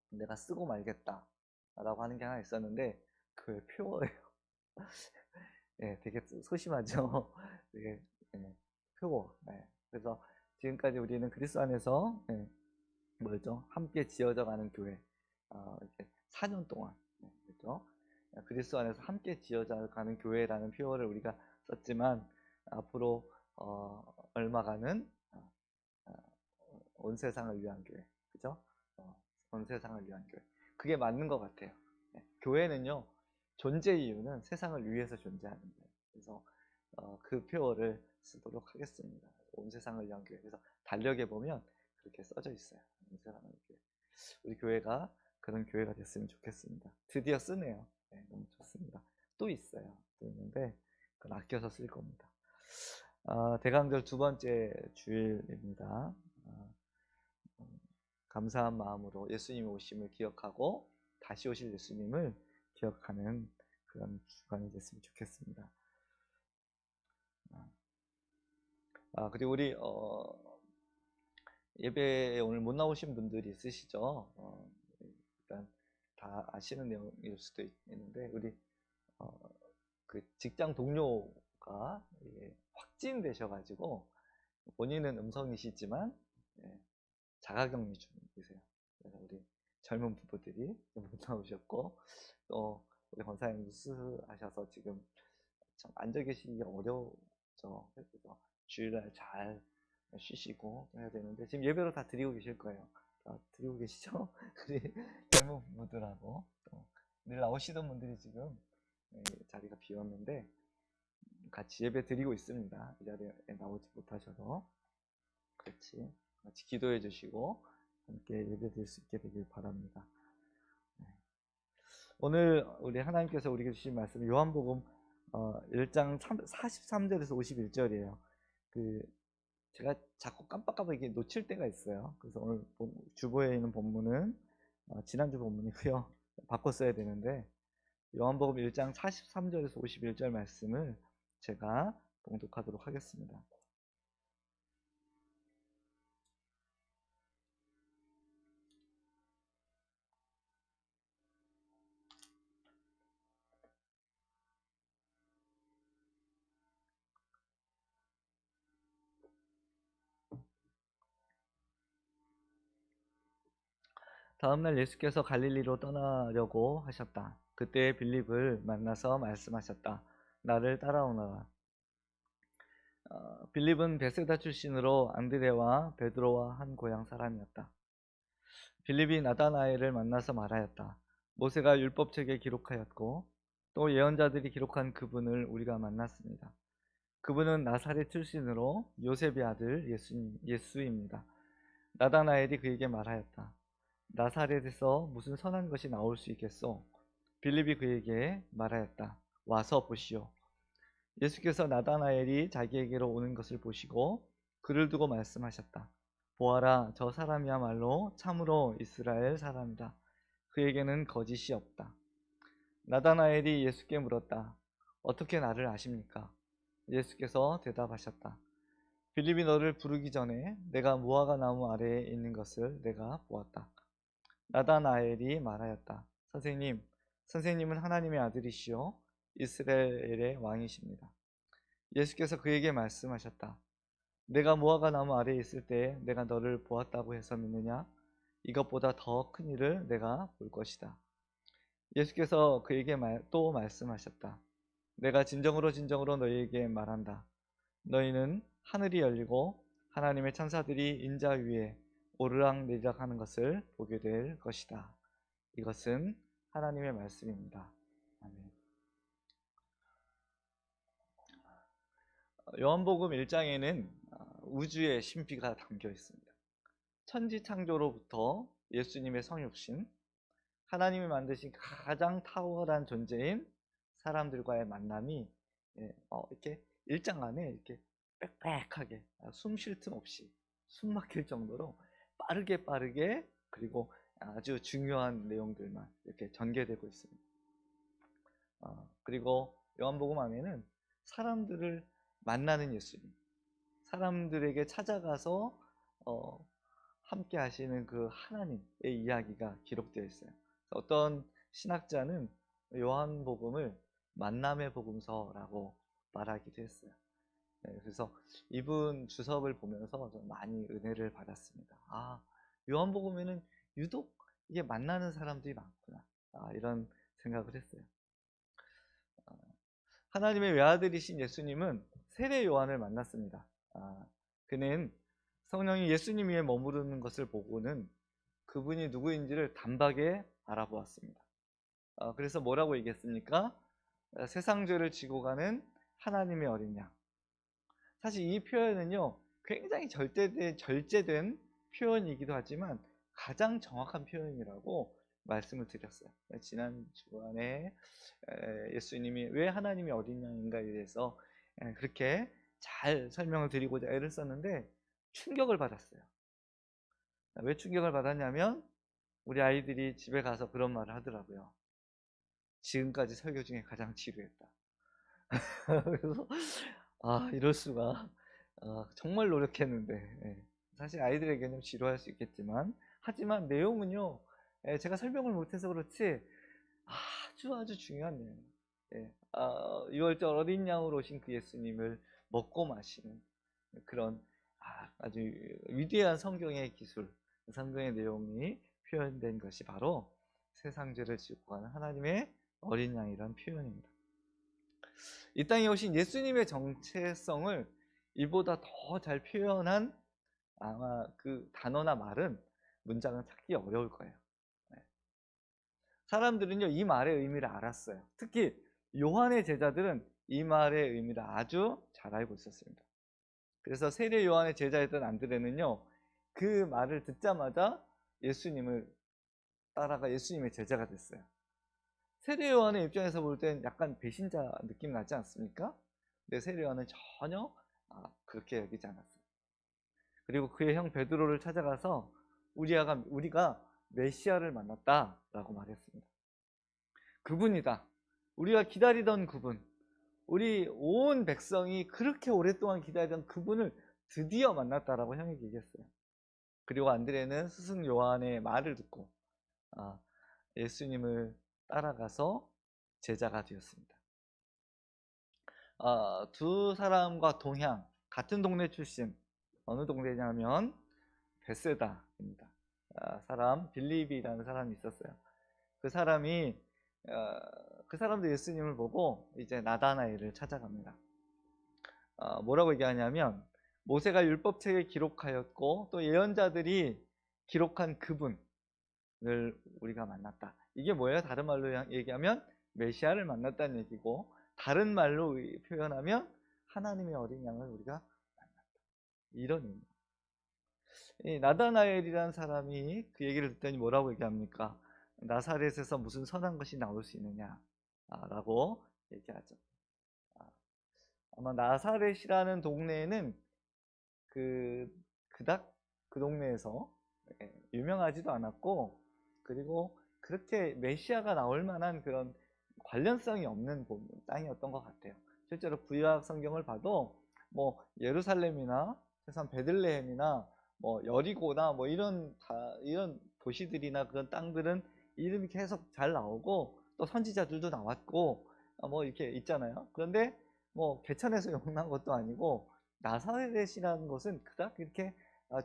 내가 쓰고 말겠다 라고 하는 게 하나 있었는데 그게 표어예요. 네, 되게 소심하죠. 되게 표어. 네. 그래서 지금까지 우리는 그리스도 안에서 뭐죠? 함께 지어져 가는 교회. 이렇게 4년 동안 그렇죠? 그리스도 안에서 함께 지어져 가는 교회라는 표어를 우리가 썼지만 앞으로 얼마가는 온 세상을 위한 교회, 그죠? 온 세상을 위한 교회. 그게 맞는 것 같아요. 교회는요, 존재 이유는 세상을 위해서 존재하는 거예요. 그래서 그 표어를 쓰도록 하겠습니다. 온 세상을 위한 교회. 그래서 달력에 보면 그렇게 써져 있어요. 온 세상을 위한 교회. 우리 교회가 그런 교회가 됐으면 좋겠습니다. 드디어 쓰네요. 네, 너무 좋습니다. 또 있어요. 또 있는데 그건 아껴서 쓸 겁니다. 대강절 두 번째 주일입니다. 감사한 마음으로 예수님의 오심을 기억하고 다시 오실 예수님을 기억하는 그런 주간이 됐으면 좋겠습니다. 그리고 우리 예배에 오늘 못 나오신 분들이 있으시죠? 일단 다 아시는 내용일 수도 있는데 우리 그 직장 동료가 확진되셔가지고 본인은 음성이시지만 자가격리 중이세요. 그래서 우리 젊은 부부들이 못 나오셨고 또 우리 권사님 뉴스하셔서 지금 참 앉아 계시기 어려워져. 그래서 주일날 잘 쉬시고 해야 되는데 지금 예배로 다 드리고 계실 거예요. 다 드리고 계시죠? 우리 젊은 부부들하고 또 늘 나오시던 분들이 지금 자리가 비었는데 같이 예배 드리고 있습니다. 이 자리에 나오지 못하셔서 같이 기도해 주시고 함께 예배 드릴 수 있게 되길 바랍니다. 오늘 우리 하나님께서 우리에게 주신 말씀 요한복음 1장 43절에서 51절이에요. 제가 자꾸 깜빡깜빡 이게 놓칠 때가 있어요. 그래서 오늘 주보에 있는 본문은 지난주 본문이고요. 바꿔 써야 되는데 요한복음 1장 43절에서 51절 말씀을 제가 봉독하도록 하겠습니다. 다음날 예수께서 갈릴리로 떠나려고 하셨다. 그때 빌립을 만나서 말씀하셨다. 나를 따라오너라. 빌립은 베세다 출신으로 안드레와 베드로와 한 고향 사람이었다. 빌립이 나다나엘을 만나서 말하였다. 모세가 율법책에 기록하였고 또 예언자들이 기록한 그분을 우리가 만났습니다. 그분은 나사렛 출신으로 요셉의 아들 예수입니다. 나다나엘이 그에게 말하였다. 나사렛에서 무슨 선한 것이 나올 수 있겠소? 빌립이 그에게 말하였다. 와서 보시오. 예수께서 나다나엘이 자기에게로 오는 것을 보시고 그를 두고 말씀하셨다. 보아라, 저 사람이야말로 참으로 이스라엘 사람이다. 그에게는 거짓이 없다. 나다나엘이 예수께 물었다. 어떻게 나를 아십니까? 예수께서 대답하셨다. 빌립이 너를 부르기 전에 내가 무화과 나무 아래에 있는 것을 내가 보았다. 나다나엘이 말하였다. 선생님은 하나님의 아들이시요 이스라엘의 왕이십니다. 예수께서 그에게 말씀하셨다. 내가 무화과 나무 아래에 있을 때 내가 너를 보았다고 해서 믿느냐? 이것보다 더 큰 일을 내가 볼 것이다. 예수께서 그에게 또 말씀하셨다. 내가 진정으로 너희에게 말한다. 너희는 하늘이 열리고 하나님의 천사들이 인자 위에 오르락내리락 하는 것을 보게 될 것이다. 이것은 하나님의 말씀입니다. 아멘. 요한복음 1장에는 우주의 신비가 담겨 있습니다. 천지 창조로부터 예수님의 성육신, 하나님이 만드신 가장 탁월한 존재인 사람들과의 만남이 이렇게 1장 안에 이렇게 빽빽하게 숨 쉴 틈 없이 숨 막힐 정도로 빠르게 그리고 아주 중요한 내용들만 이렇게 전개되고 있습니다. 그리고 요한복음 안에는 사람들을 만나는 예수님, 사람들에게 찾아가서 함께 하시는 그 하나님의 이야기가 기록되어 있어요. 어떤 신학자는 요한복음을 만남의 복음서라고 말하기도 했어요. 그래서 이분 주석을 보면서 좀 많이 은혜를 받았습니다. 요한복음에는 유독 이게 만나는 사람들이 많구나, 이런 생각을 했어요. 하나님의 외아들이신 예수님은 세례 요한을 만났습니다. 그는 성령이 예수님 위에 머무르는 것을 보고는 그분이 누구인지를 단박에 알아보았습니다. 그래서 뭐라고 얘기했습니까? 세상 죄를 지고 가는 하나님의 어린 양. 사실 이 표현은요, 굉장히 절제된 표현이기도 하지만 가장 정확한 표현이라고 말씀을 드렸어요. 지난 주간에 예수님이 왜 하나님의 어린 양인가에 대해서 그렇게 잘 설명을 드리고자 애를 썼는데 충격을 받았어요. 왜 충격을 받았냐면 우리 아이들이 집에 가서 그런 말을 하더라고요. 지금까지 설교 중에 가장 지루했다. 그래서 이럴 수가. 정말 노력했는데. 사실 아이들에게는 지루할 수 있겠지만, 하지만 내용은요, 제가 설명을 못해서 그렇지 아주 중요한 내용. 6월절 어린 양으로 오신 그 예수님을 먹고 마시는 그런 아주 위대한 성경의 기술, 성경의 내용이 표현된 것이 바로 세상 죄를 지고 가는 하나님의 어린 양이라는 표현입니다. 이 땅에 오신 예수님의 정체성을 이보다 더 잘 표현한 아마 그 단어나 말은, 문장은 찾기 어려울 거예요. 사람들은요, 이 말의 의미를 알았어요. 특히 요한의 제자들은 이 말의 의미를 아주 잘 알고 있었습니다. 그래서 세례 요한의 제자였던 안드레는요, 그 말을 듣자마자 예수님을 따라가 예수님의 제자가 됐어요. 세례 요한의 입장에서 볼 땐 약간 배신자 느낌 나지 않습니까? 근데 세례 요한은 전혀 그렇게 여기지 않았어요. 그리고 그의 형 베드로를 찾아가서 우리가 메시아를 만났다라고 말했습니다. 그분이다. 우리가 기다리던 그분, 우리 온 백성이 그렇게 오랫동안 기다리던 그분을 드디어 만났다라고 형에게 얘기했어요. 그리고 안드레는 스승 요한의 말을 듣고 예수님을 따라가서 제자가 되었습니다. 두 사람과 동향, 같은 동네 출신, 어느 동네냐면 베세다입니다. 빌립이라는 사람이 있었어요. 그 사람도 예수님을 보고 이제 나다나엘을 찾아갑니다. 뭐라고 얘기하냐면 모세가 율법책에 기록하였고 또 예언자들이 기록한 그분을 우리가 만났다. 이게 뭐예요? 다른 말로 얘기하면 메시아를 만났다는 얘기고, 다른 말로 표현하면 하나님의 어린 양을 우리가 만났다. 이런 의미. 이 나다나엘이라는 사람이 그 얘기를 듣더니 뭐라고 얘기합니까? 나사렛에서 무슨 선한 것이 나올 수 있느냐 라고 얘기하죠. 아마 나사렛이라는 동네에는 그닥 그 동네에서 유명하지도 않았고, 그리고 그렇게 메시아가 나올 만한 그런 관련성이 없는 땅이었던 것 같아요. 실제로 구약 성경을 봐도 뭐 예루살렘이나 세상 베들레헴이나 뭐 여리고나 뭐 이런 도시들이나 그런 땅들은 이름이 계속 잘 나오고 또 선지자들도 나왔고 뭐 이렇게 있잖아요. 그런데 뭐 개천에서 용난 것도 아니고 나사렛이라는 것은 그닥 이렇게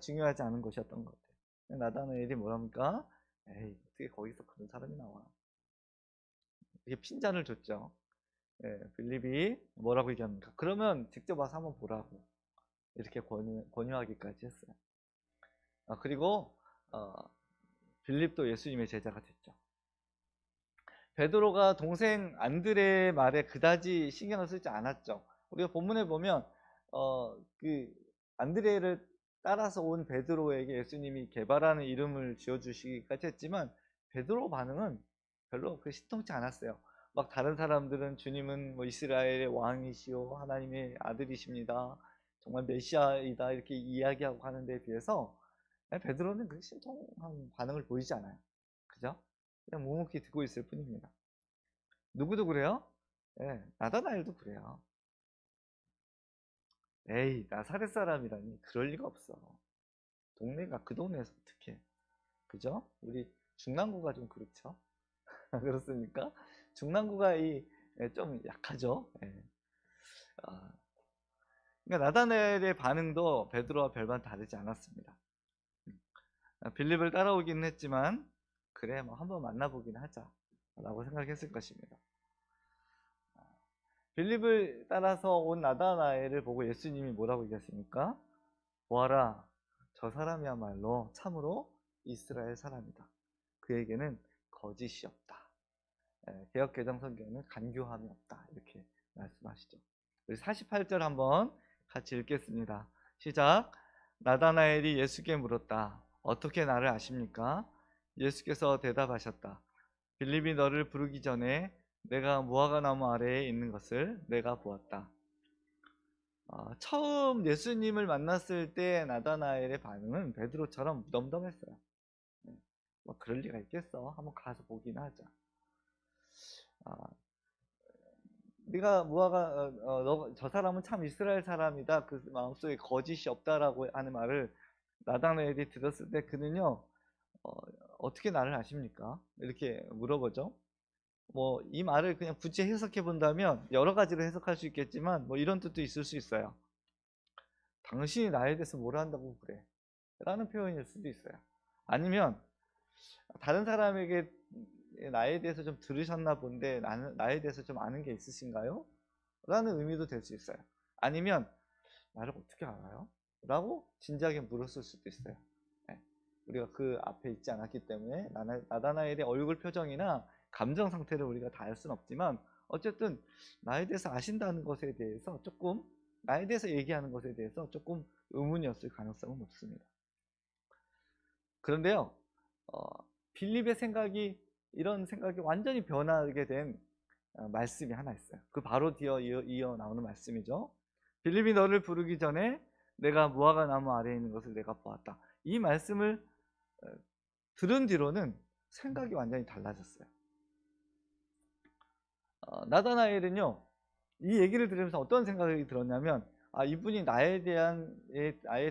중요하지 않은 것이었던 것 같아요. 나다나엘이 뭐랍니까? 에이, 어떻게 거기서 그런 사람이 나와? 이게 핀잔을 줬죠. 예, 빌립이 뭐라고 얘기합니까? 그러면 직접 와서 한번 보라고 이렇게 권유하기까지 했어요. 그리고 빌립도 예수님의 제자가 됐죠. 베드로가 동생 안드레의 말에 그다지 신경을 쓰지 않았죠. 우리가 본문에 보면 그 안드레를 따라서 온 베드로에게 예수님이 개발하는 이름을 지어주시기까지 했지만 베드로 반응은 별로 신통치 않았어요. 막 다른 사람들은 주님은 뭐 이스라엘의 왕이시오, 하나님의 아들이십니다, 정말 메시아이다 이렇게 이야기하고 하는 데에 비해서 베드로는 그 신통한 반응을 보이지 않아요. 그죠? 그냥 묵묵히 듣고 있을 뿐입니다. 누구도 그래요? 네, 나다나엘도 그래요. 에이, 나사렛 사람이라니 그럴 리가 없어. 동네가 그 동네에서 어떻게? 그죠? 우리 중랑구가 좀 그렇죠? 그렇습니까? 중랑구가 좀 약하죠. 예. 그러니까 나다나엘의 반응도 베드로와 별반 다르지 않았습니다. 빌립을 따라오긴 했지만 그래 뭐 한번 만나보긴 하자 라고 생각했을 것입니다. 빌립을 따라서 온 나다나엘을 보고 예수님이 뭐라고 얘기했습니까? 보아라, 저 사람이야말로 참으로 이스라엘 사람이다. 그에게는 거짓이 없다. 개역 개정 성경에는 간교함이 없다 이렇게 말씀하시죠. 우리 48절 한번 같이 읽겠습니다. 시작. 나다나엘이 예수께 물었다. 어떻게 나를 아십니까? 예수께서 대답하셨다. 빌립이 너를 부르기 전에 내가 무화과나무 아래에 있는 것을 내가 보았다. 처음 예수님을 만났을 때 나다나엘의 반응은 베드로처럼 무덤덤했어요. 뭐 그럴 리가 있겠어. 한번 가서 보긴 하자. 네가 저 사람은 참 이스라엘 사람이다. 그 마음속에 거짓이 없다라고 하는 말을 나다나엘이 들었을 때 그는요, 어떻게 나를 아십니까? 이렇게 물어보죠. 뭐 이 말을 그냥 굳이 해석해 본다면 여러 가지로 해석할 수 있겠지만 뭐 이런 뜻도 있을 수 있어요. 당신이 나에 대해서 뭘 안다고 그래? 라는 표현일 수도 있어요. 아니면 다른 사람에게 나에 대해서 좀 들으셨나 본데 나에 대해서 좀 아는 게 있으신가요? 라는 의미도 될 수 있어요. 아니면 나를 어떻게 알아요? 라고 진지하게 물었을 수도 있어요. 네. 우리가 그 앞에 있지 않았기 때문에 나다나엘의 얼굴 표정이나 감정 상태를 우리가 다 알 수는 없지만 어쨌든 나에 대해서 아신다는 것에 대해서 조금, 나에 대해서 얘기하는 것에 대해서 조금 의문이었을 가능성은 높습니다. 그런데요, 빌립의 생각이, 이런 생각이 완전히 변하게 된 말씀이 하나 있어요. 그 바로 이어 나오는 말씀이죠. 빌립이 너를 부르기 전에 내가 무화과나무 아래에 있는 것을 내가 보았다. 이 말씀을 들은 뒤로는 생각이 완전히 달라졌어요. 나다나엘은요, 이 얘기를 들으면서 어떤 생각이 들었냐면, 이분이 나에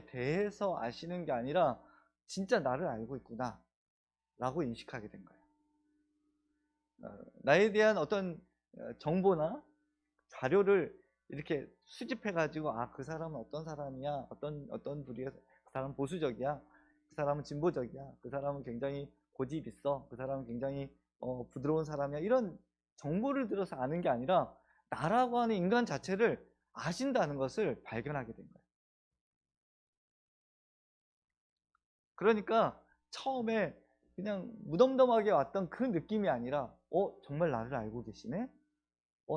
대해서 아시는 게 아니라 진짜 나를 알고 있구나 라고 인식하게 된 거예요. 나에 대한 어떤 정보나 자료를 이렇게 수집해 가지고 그 사람은 어떤 사람이야, 어떤 부류의, 그 사람은 보수적이야, 그 사람은 진보적이야, 그 사람은 굉장히 고집 있어, 그 사람은 굉장히 부드러운 사람이야, 이런 정보를 들어서 아는 게 아니라 나라고 하는 인간 자체를 아신다는 것을 발견하게 된 거예요. 그러니까 처음에 그냥 무덤덤하게 왔던 그 느낌이 아니라 정말 나를 알고 계시네?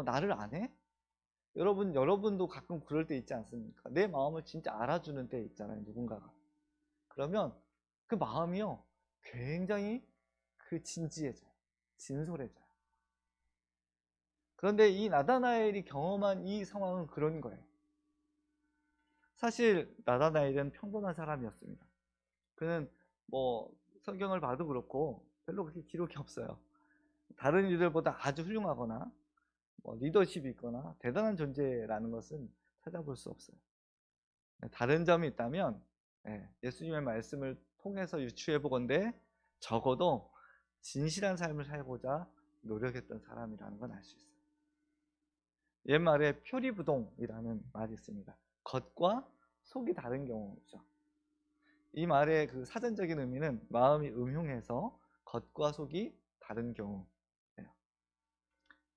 나를 아네? 여러분도 가끔 그럴 때 있지 않습니까? 내 마음을 진짜 알아주는 때 있잖아요, 누군가가. 그러면 그 마음이요, 굉장히 진지해져요. 진솔해져요. 그런데 이 나다나엘이 경험한 이 상황은 그런 거예요. 사실 나다나엘은 평범한 사람이었습니다. 그는 뭐 성경을 봐도 그렇고 별로 그렇게 기록이 없어요. 다른 이들보다 아주 훌륭하거나 뭐 리더십이 있거나 대단한 존재라는 것은 찾아볼 수 없어요. 다른 점이 있다면 예수님의 말씀을 통해서 유추해 보건대 적어도 진실한 삶을 살고자 노력했던 사람이라는 건 알 수 있어요. 옛말에 표리부동이라는 말이 있습니다. 겉과 속이 다른 경우죠. 이 말의 그 사전적인 의미는 마음이 음흉해서 겉과 속이 다른 경우예요.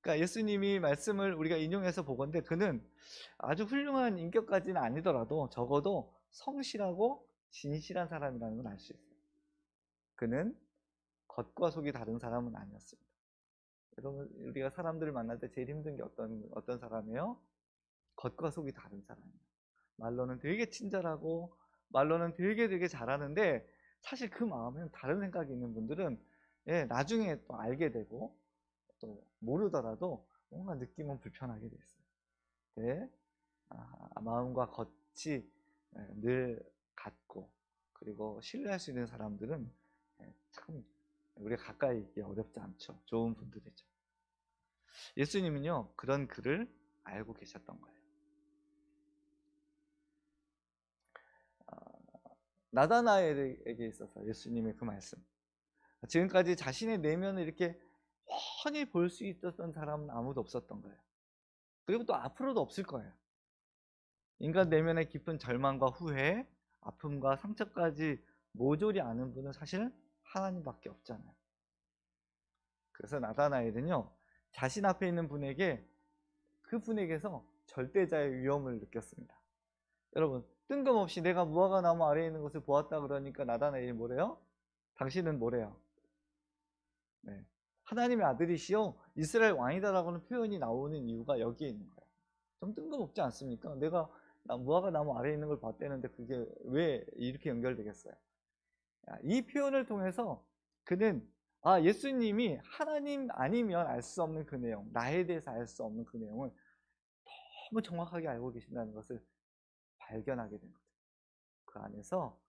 그러니까 예수님이 말씀을 우리가 인용해서 보건대 그는 아주 훌륭한 인격까지는 아니더라도 적어도 성실하고 진실한 사람이라는 걸 알 수 있어요. 그는 겉과 속이 다른 사람은 아니었습니다. 여러분, 우리가 사람들을 만날 때 제일 힘든 게 어떤 사람이에요? 겉과 속이 다른 사람이에요. 말로는 되게 친절하고 말로는 되게 잘하는데 사실 그 마음에는 다른 생각이 있는 분들은 나중에 또 알게 되고 또 모르더라도 뭔가 느낌은 불편하게 돼 있어요. 네? 마음과 겉이 늘 같고 그리고 신뢰할 수 있는 사람들은 참 우리가 가까이 있기 어렵지 않죠. 좋은 분들이죠. 예수님은요 그런 그를 알고 계셨던 거예요. 나다나엘에게 있어서 예수님의 그 말씀, 지금까지 자신의 내면을 이렇게 훤히 볼 수 있었던 사람은 아무도 없었던 거예요. 그리고 또 앞으로도 없을 거예요. 인간 내면의 깊은 절망과 후회, 아픔과 상처까지 모조리 아는 분은 사실 하나님밖에 없잖아요. 그래서 나다나엘은요 자신 앞에 있는 분에게 그분에게서 절대자의 위험을 느꼈습니다. 여러분, 뜬금없이 내가 무화과 나무 아래에 있는 것을 보았다 그러니까 나다나엘이 뭐래요? 당신은 뭐래요? 네. 하나님의 아들이시요 이스라엘 왕이다라고는 표현이 나오는 이유가 여기에 있는 거예요. 좀 뜬금없지 않습니까? 내가 무화과 나무 아래에 있는 걸 봤다는데 그게 왜 이렇게 연결되겠어요? 이 표현을 통해서 그는 예수님이 하나님 아니면 알 수 없는 그 내용, 나에 대해서 알 수 없는 그 내용을 너무 정확하게 알고 계신다는 것을 발견하게 된 거죠. 그 안에서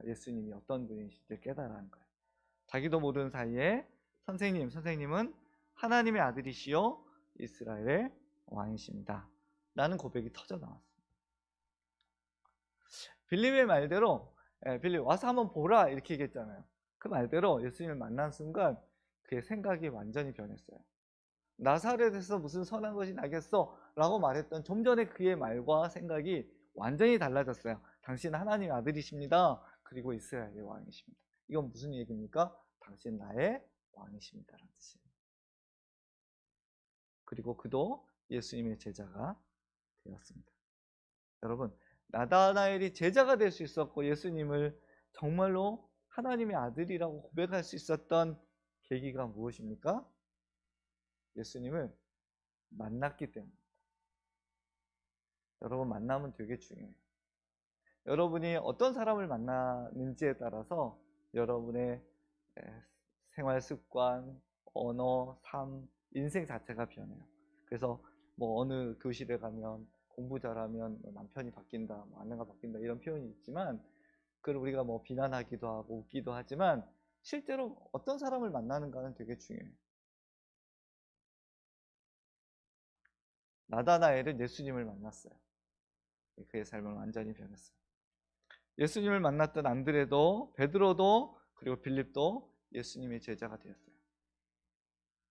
예수님이 어떤 분이신지를 깨달아는 거예요. 자기도 모르는 사이에 선생님은 하나님의 아들이시요 이스라엘의 왕이십니다 라는 고백이 터져 나왔습니다. 빌립의 말대로 빌립 와서 한번 보라 이렇게 얘기했잖아요. 그 말대로 예수님을 만난 순간 그의 생각이 완전히 변했어요. 나사렛에서 무슨 선한 것이 나겠어 라고 말했던 좀 전에 그의 말과 생각이 완전히 달라졌어요. 당신은 하나님의 아들이십니다. 그리고 이스라엘의 왕이십니다. 이건 무슨 얘기입니까? 당신 나의 왕이십니다 라는 뜻이에요. 그리고 그도 예수님의 제자가 되었습니다. 여러분, 나다나엘이 제자가 될 수 있었고 예수님을 정말로 하나님의 아들이라고 고백할 수 있었던 계기가 무엇입니까? 예수님을 만났기 때문입니다. 여러분, 만남은 되게 중요해요. 여러분이 어떤 사람을 만나는지에 따라서 여러분의 생활 습관, 언어, 삶, 인생 자체가 변해요. 그래서 뭐 어느 교실에 가면 공부 잘하면 남편이 바뀐다, 뭐 아내가 바뀐다 이런 표현이 있지만 그걸 우리가 뭐 비난하기도 하고 웃기도 하지만 실제로 어떤 사람을 만나는가는 되게 중요해요. 나다나엘은 예수님을 만났어요. 그의 삶은 완전히 변했어요. 예수님을 만났던 안드레도, 베드로도, 그리고 빌립도 예수님의 제자가 되었어요.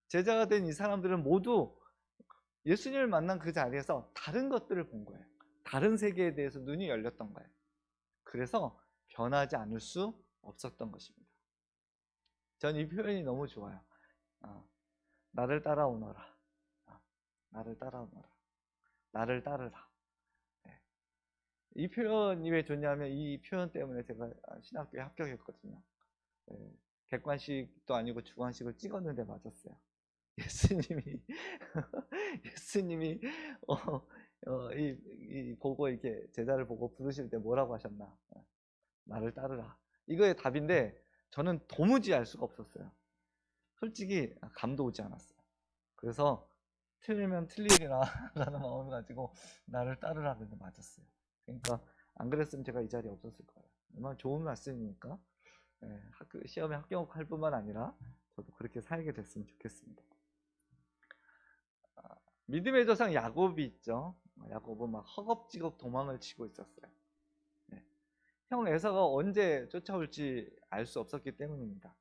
제자가 된 이 사람들은 모두 예수님을 만난 그 자리에서 다른 것들을 본 거예요. 다른 세계에 대해서 눈이 열렸던 거예요. 그래서 변하지 않을 수 없었던 것입니다. 전 이 표현이 너무 좋아요. 나를 따라오너라. 나를 따라오너라. 나를 따르라. 이 표현이 왜 좋냐면 이 표현 때문에 제가 신학교에 합격했거든요. 예, 객관식도 아니고 주관식을 찍었는데 맞았어요. 예수님이 예수님이 보고 이렇게 제자를 보고 부르실 때 뭐라고 하셨나? 나를 따르라. 이거의 답인데 저는 도무지 알 수가 없었어요. 솔직히 감도 오지 않았어요. 그래서 틀리면 틀리리라 라는 마음을 가지고 나를 따르라 그랬는데 맞았어요. 그러니까 안 그랬으면 제가 이 자리에 없었을 거예요. 얼마나 좋은 말씀이니까 시험에 합격할 뿐만 아니라 저도 그렇게 살게 됐으면 좋겠습니다. 믿음의 조상 야곱이 있죠. 야곱은 막 허겁지겁 도망을 치고 있었어요. 네. 형 에서가 언제 쫓아올지 알 수 없었기 때문입니다.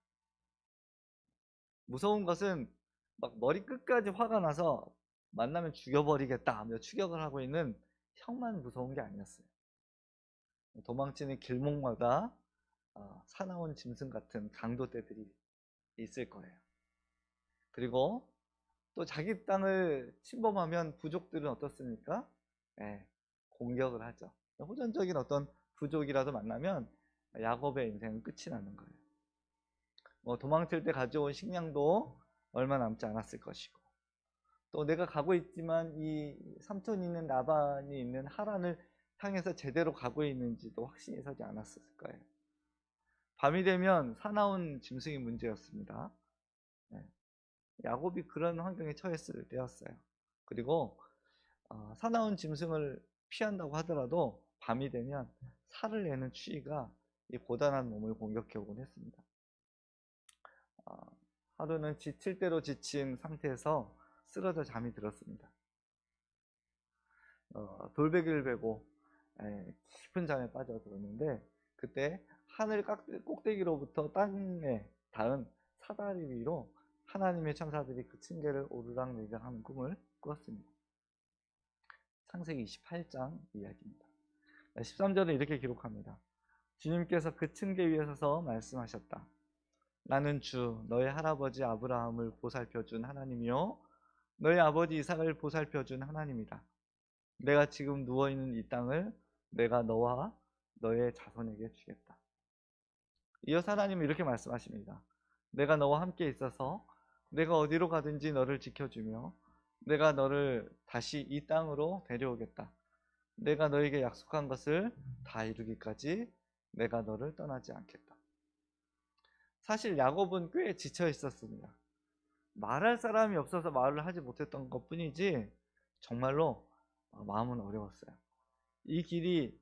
무서운 것은 막 머리 끝까지 화가 나서 만나면 죽여버리겠다 하며 추격을 하고 있는 형만 무서운 게 아니었어요. 도망치는 길목마다 사나운 짐승 같은 강도떼들이 있을 거예요. 그리고 또 자기 땅을 침범하면 부족들은 어떻습니까? 네, 공격을 하죠. 호전적인 어떤 부족이라도 만나면 야곱의 인생은 끝이 나는 거예요. 도망칠 때 가져온 식량도 얼마 남지 않았을 것이고, 또 내가 가고 있지만 이 삼촌이 있는 라반이 있는 하란을 향해서 제대로 가고 있는지도 확신이 서지 않았을 거예요. 밤이 되면 사나운 짐승이 문제였습니다. 네. 야곱이 그런 환경에 처했을 때였어요. 그리고 사나운 짐승을 피한다고 하더라도 밤이 되면 살을 내는 추위가 이 고단한 몸을 공격해 오곤 했습니다. 하루는 지칠 대로 지친 상태에서 쓰러져 잠이 들었습니다. 돌베개를 베고 깊은 잠에 빠져들었는데 그때 하늘 꼭대기로부터 땅에 닿은 사다리 위로 하나님의 천사들이 그 층계를 오르락내리락 하는 꿈을 꾸었습니다. 창세기 28장 이야기입니다. 13절에 이렇게 기록합니다. 주님께서 그 층계 위에 서서 말씀하셨다. 나는 주 너의 할아버지 아브라함을 보살펴준 하나님이요 너의 아버지 이삭을 보살펴준 하나님이다. 내가 지금 누워있는 이 땅을 내가 너와 너의 자손에게 주겠다. 이어서 하나님은 이렇게 말씀하십니다. 내가 너와 함께 있어서 내가 어디로 가든지 너를 지켜주며 내가 너를 다시 이 땅으로 데려오겠다. 내가 너에게 약속한 것을 다 이루기까지 내가 너를 떠나지 않겠다. 사실 야곱은 꽤 지쳐 있었습니다. 말할 사람이 없어서 말을 하지 못했던 것 뿐이지 정말로 마음은 어려웠어요. 이 길이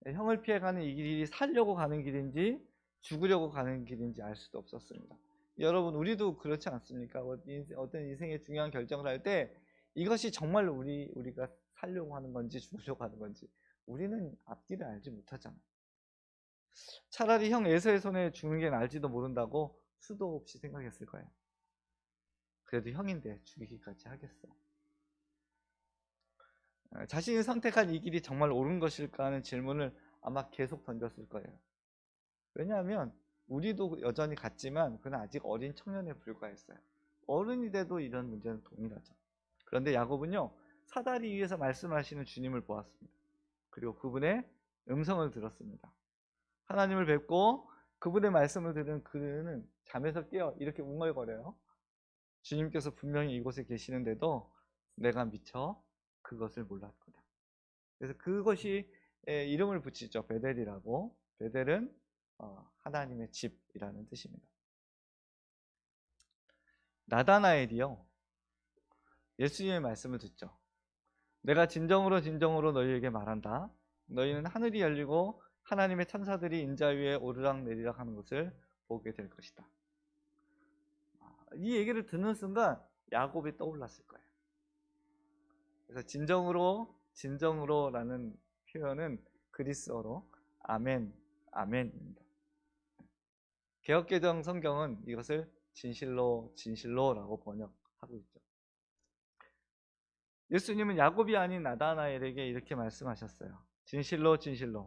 형을 피해가는 이 길이 살려고 가는 길인지 죽으려고 가는 길인지 알 수도 없었습니다. 여러분 우리도 그렇지 않습니까? 어떤 인생의 중요한 결정을 할 때 이것이 정말 우리가 살려고 하는 건지 죽으려고 하는 건지 우리는 앞길을 알지 못하잖아요. 차라리 형 에서의 손에 죽는 게 나을지도 모른다고 수도 없이 생각했을 거예요. 그래도 형인데 죽이기까지 하겠어. 자신이 선택한 이 길이 정말 옳은 것일까 하는 질문을 아마 계속 던졌을 거예요. 왜냐하면 우리도 여전히 같지만 그는 아직 어린 청년에 불과했어요. 어른이 돼도 이런 문제는 동일하죠. 그런데 야곱은요 사다리 위에서 말씀하시는 주님을 보았습니다. 그리고 그분의 음성을 들었습니다. 하나님을 뵙고 그분의 말씀을 들은 그는 잠에서 깨어 이렇게 웅얼거려요. 주님께서 분명히 이곳에 계시는데도 내가 미처 그것을 몰랐구나. 그래서 그것이 이름을 붙이죠. 베델이라고. 베델은 하나님의 집이라는 뜻입니다. 나다나엘이요 예수님의 말씀을 듣죠. 내가 진정으로 진정으로 너희에게 말한다. 너희는 하늘이 열리고 하나님의 천사들이 인자 위에 오르락내리락 하는 것을 보게 될 것이다. 이 얘기를 듣는 순간 야곱이 떠올랐을 거예요. 그래서 진정으로 라는 표현은 그리스어로 아멘, 아멘입니다. 개역개정 성경은 이것을 진실로라고 번역하고 있죠. 예수님은 야곱이 아닌 나다나엘에게 이렇게 말씀하셨어요. 진실로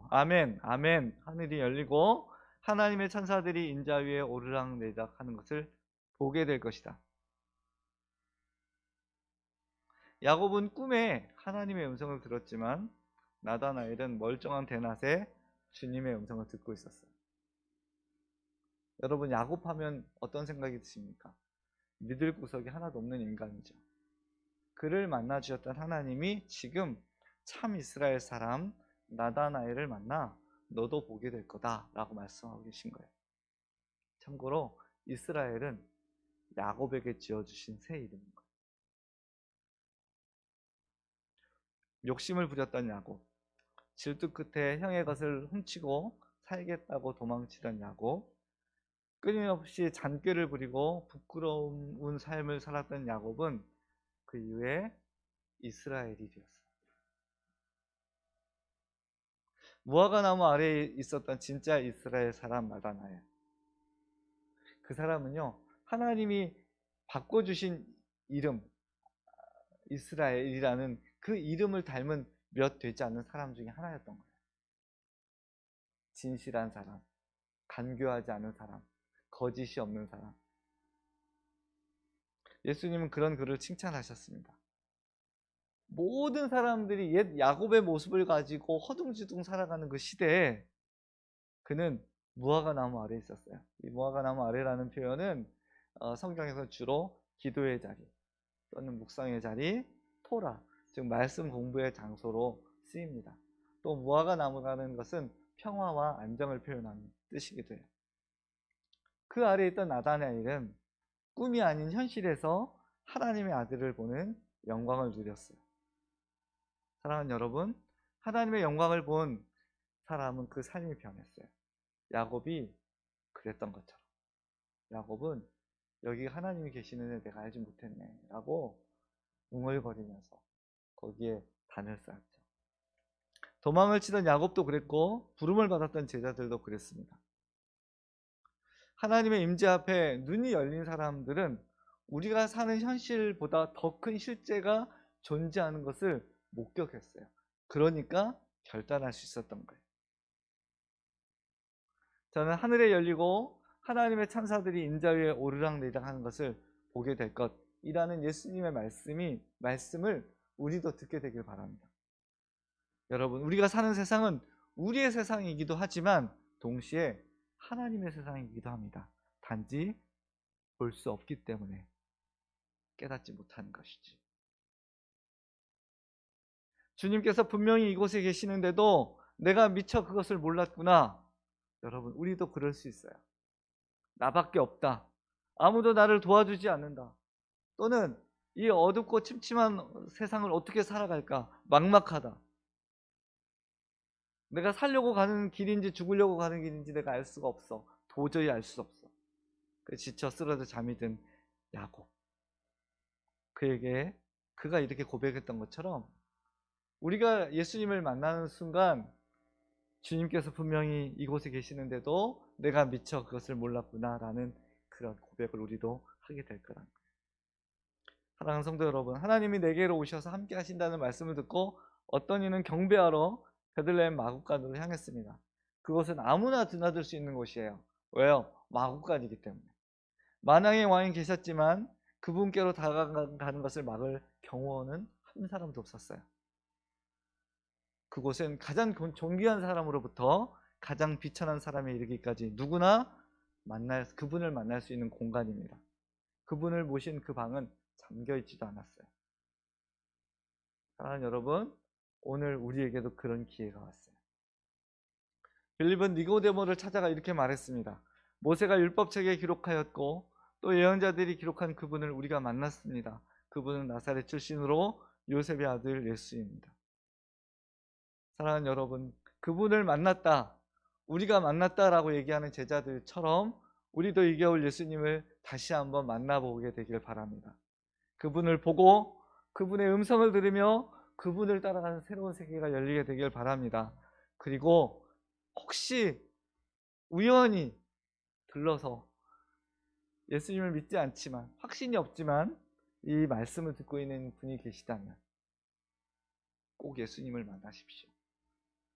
아멘 아멘 하늘이 열리고 하나님의 천사들이 인자 위에 오르락내리락 하는 것을 보게 될 것이다. 야곱은 꿈에 하나님의 음성을 들었지만 나다나엘은 멀쩡한 대낮에 주님의 음성을 듣고 있었어요. 여러분, 야곱하면 어떤 생각이 드십니까? 믿을 구석이 하나도 없는 인간이죠. 그를 만나 주셨던 하나님이 지금 참 이스라엘 사람 나다나엘을 만나 너도 보게 될 거다 라고 말씀하고 계신 거예요. 참고로 이스라엘은 야곱에게 지어주신 새 이름인 거예요. 욕심을 부렸던 야곱, 질투 끝에 형의 것을 훔치고 살겠다고 도망치던 야곱, 끊임없이 잔꾀를 부리고 부끄러운 삶을 살았던 야곱은 그 이후에 이스라엘이 되었어요. 무화과 나무 아래에 있었던 진짜 이스라엘 사람 나다나엘. 그 사람은요, 하나님이 바꿔주신 이름 이스라엘이라는 그 이름을 닮은 몇 되지 않는 사람 중에 하나였던 거예요. 진실한 사람, 간교하지 않은 사람, 거짓이 없는 사람. 예수님은 그런 그를 칭찬하셨습니다. 모든 사람들이 옛 야곱의 모습을 가지고 허둥지둥 살아가는 그 시대에 그는 무화과 나무 아래에 있었어요. 이 무화과 나무 아래라는 표현은 성경에서 주로 기도의 자리 또는 묵상의 자리, 토라, 즉 말씀 공부의 장소로 쓰입니다. 또 무화과 나무라는 것은 평화와 안정을 표현하는 뜻이기도 해요. 그 아래에 있던 나다나엘은 꿈이 아닌 현실에서 하나님의 아들을 보는 영광을 누렸어요. 사랑하는 여러분, 하나님의 영광을 본 사람은 그 삶이 변했어요. 야곱이 그랬던 것처럼. 야곱은 여기 하나님이 계시는데 내가 알지 못했네 라고 웅얼거리면서 거기에 단을 쌓았죠. 도망을 치던 야곱도 그랬고 부름을 받았던 제자들도 그랬습니다. 하나님의 임재 앞에 눈이 열린 사람들은 우리가 사는 현실보다 더 큰 실제가 존재하는 것을 목격했어요. 그러니까 결단할 수 있었던 거예요. 저는 하늘에 열리고 하나님의 천사들이 인자 위에 오르락내리락 하는 것을 보게 될 것이라는 예수님의 말씀을 우리도 듣게 되길 바랍니다. 여러분, 우리가 사는 세상은 우리의 세상이기도 하지만 동시에 하나님의 세상이기도 합니다. 단지 볼 수 없기 때문에 깨닫지 못하는 것이지. 주님께서 분명히 이곳에 계시는데도 내가 미처 그것을 몰랐구나. 여러분, 우리도 그럴 수 있어요. 나밖에 없다. 아무도 나를 도와주지 않는다. 또는 이 어둡고 침침한 세상을 어떻게 살아갈까? 막막하다. 내가 살려고 가는 길인지 죽으려고 가는 길인지 내가 알 수가 없어. 도저히 알 수 없어. 지쳐 쓰러져 잠이 든 야곱. 그에게 그가 이렇게 고백했던 것처럼 우리가 예수님을 만나는 순간 주님께서 분명히 이곳에 계시는데도 내가 미처 그것을 몰랐구나 라는 그런 고백을 우리도 하게 될 거라는 거예요. 사랑하는 성도 여러분, 하나님이 내게로 오셔서 함께 하신다는 말씀을 듣고 어떤 이는 경배하러 베들레헴 마구간으로 향했습니다. 그것은 아무나 드나들 수 있는 곳이에요. 왜요? 마구간이기 때문에. 만왕의 왕이 계셨지만 그분께로 다가가는 것을 막을 경호원은 한 사람도 없었어요. 그곳은 가장 존귀한 사람으로부터 가장 비천한 사람에 이르기까지 누구나 그분을 만날 수 있는 공간입니다. 그분을 모신 그 방은 잠겨있지도 않았어요. 사랑하는 여러분, 오늘 우리에게도 그런 기회가 왔어요. 빌립은 니고데모를 찾아가 이렇게 말했습니다. 모세가 율법책에 기록하였고 또 예언자들이 기록한 그분을 우리가 만났습니다. 그분은 나사렛 출신으로 요셉의 아들 예수입니다. 사랑하는 여러분, 그분을 만났다, 우리가 만났다라고 얘기하는 제자들처럼 우리도 이 겨울 예수님을 다시 한번 만나보게 되길 바랍니다. 그분을 보고 그분의 음성을 들으며 그분을 따라가는 새로운 세계가 열리게 되길 바랍니다. 그리고 혹시 우연히 들러서 예수님을 믿지 않지만 확신이 없지만 이 말씀을 듣고 있는 분이 계시다면 꼭 예수님을 만나십시오.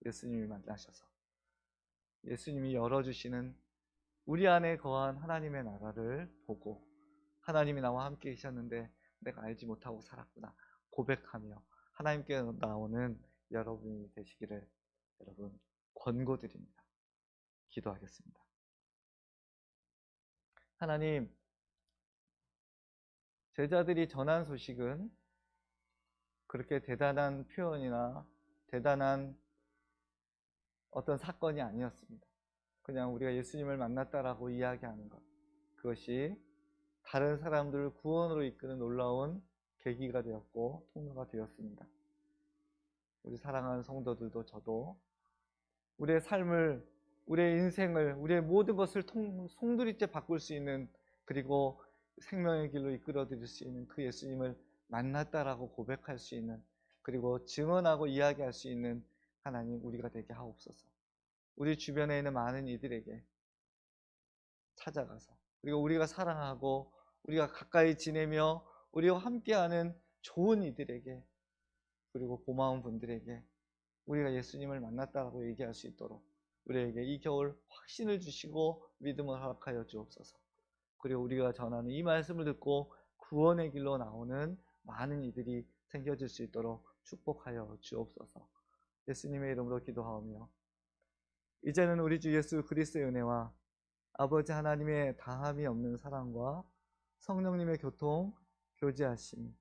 예수님을 만나셔서 예수님이 열어주시는 우리 안에 거한 하나님의 나라를 보고 하나님이 나와 함께 계셨는데 내가 알지 못하고 살았구나 고백하며 하나님께 나오는 여러분이 되시기를 여러분 권고드립니다. 기도하겠습니다. 하나님, 제자들이 전한 소식은 그렇게 대단한 표현이나 대단한 어떤 사건이 아니었습니다. 그냥 우리가 예수님을 만났다라고 이야기하는 것, 그것이 다른 사람들을 구원으로 이끄는 놀라운 계기가 되었고 통로가 되었습니다. 우리 사랑하는 성도들도 저도 우리의 삶을, 우리의 인생을, 우리의 모든 것을 송두리째 바꿀 수 있는, 그리고 생명의 길로 이끌어 드릴 수 있는 그 예수님을 만났다라고 고백할 수 있는, 그리고 증언하고 이야기할 수 있는 하나님, 우리가 되게 하옵소서. 우리 주변에 있는 많은 이들에게 찾아가서, 그리고 우리가 사랑하고 우리가 가까이 지내며 우리와 함께하는 좋은 이들에게, 그리고 고마운 분들에게 우리가 예수님을 만났다라고 얘기할 수 있도록 우리에게 이 겨울 확신을 주시고 믿음을 허락하여 주옵소서. 그리고 우리가 전하는 이 말씀을 듣고 구원의 길로 나오는 많은 이들이 생겨질 수 있도록 축복하여 주옵소서. 예수님의 이름으로 기도하오며, 이제는 우리 주 예수 그리스도의 은혜와 아버지 하나님의 다함이 없는 사랑과 성령님의 교통, 교제하심,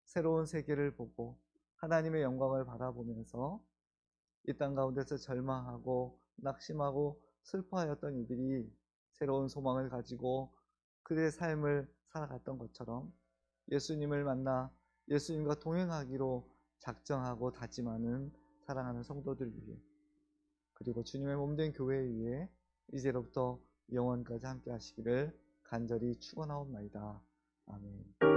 새로운 세계를 보고 하나님의 영광을 바라보면서 이 땅 가운데서 절망하고 낙심하고 슬퍼하였던 이들이 새로운 소망을 가지고 그들의 삶을 살아갔던 것처럼 예수님을 만나 예수님과 동행하기로 작정하고 다짐하는 사랑하는 성도들 위해, 그리고 주님의 몸된 교회 위에 이제로부터 영원까지 함께 하시기를 간절히 축원하옵나이다. 아멘.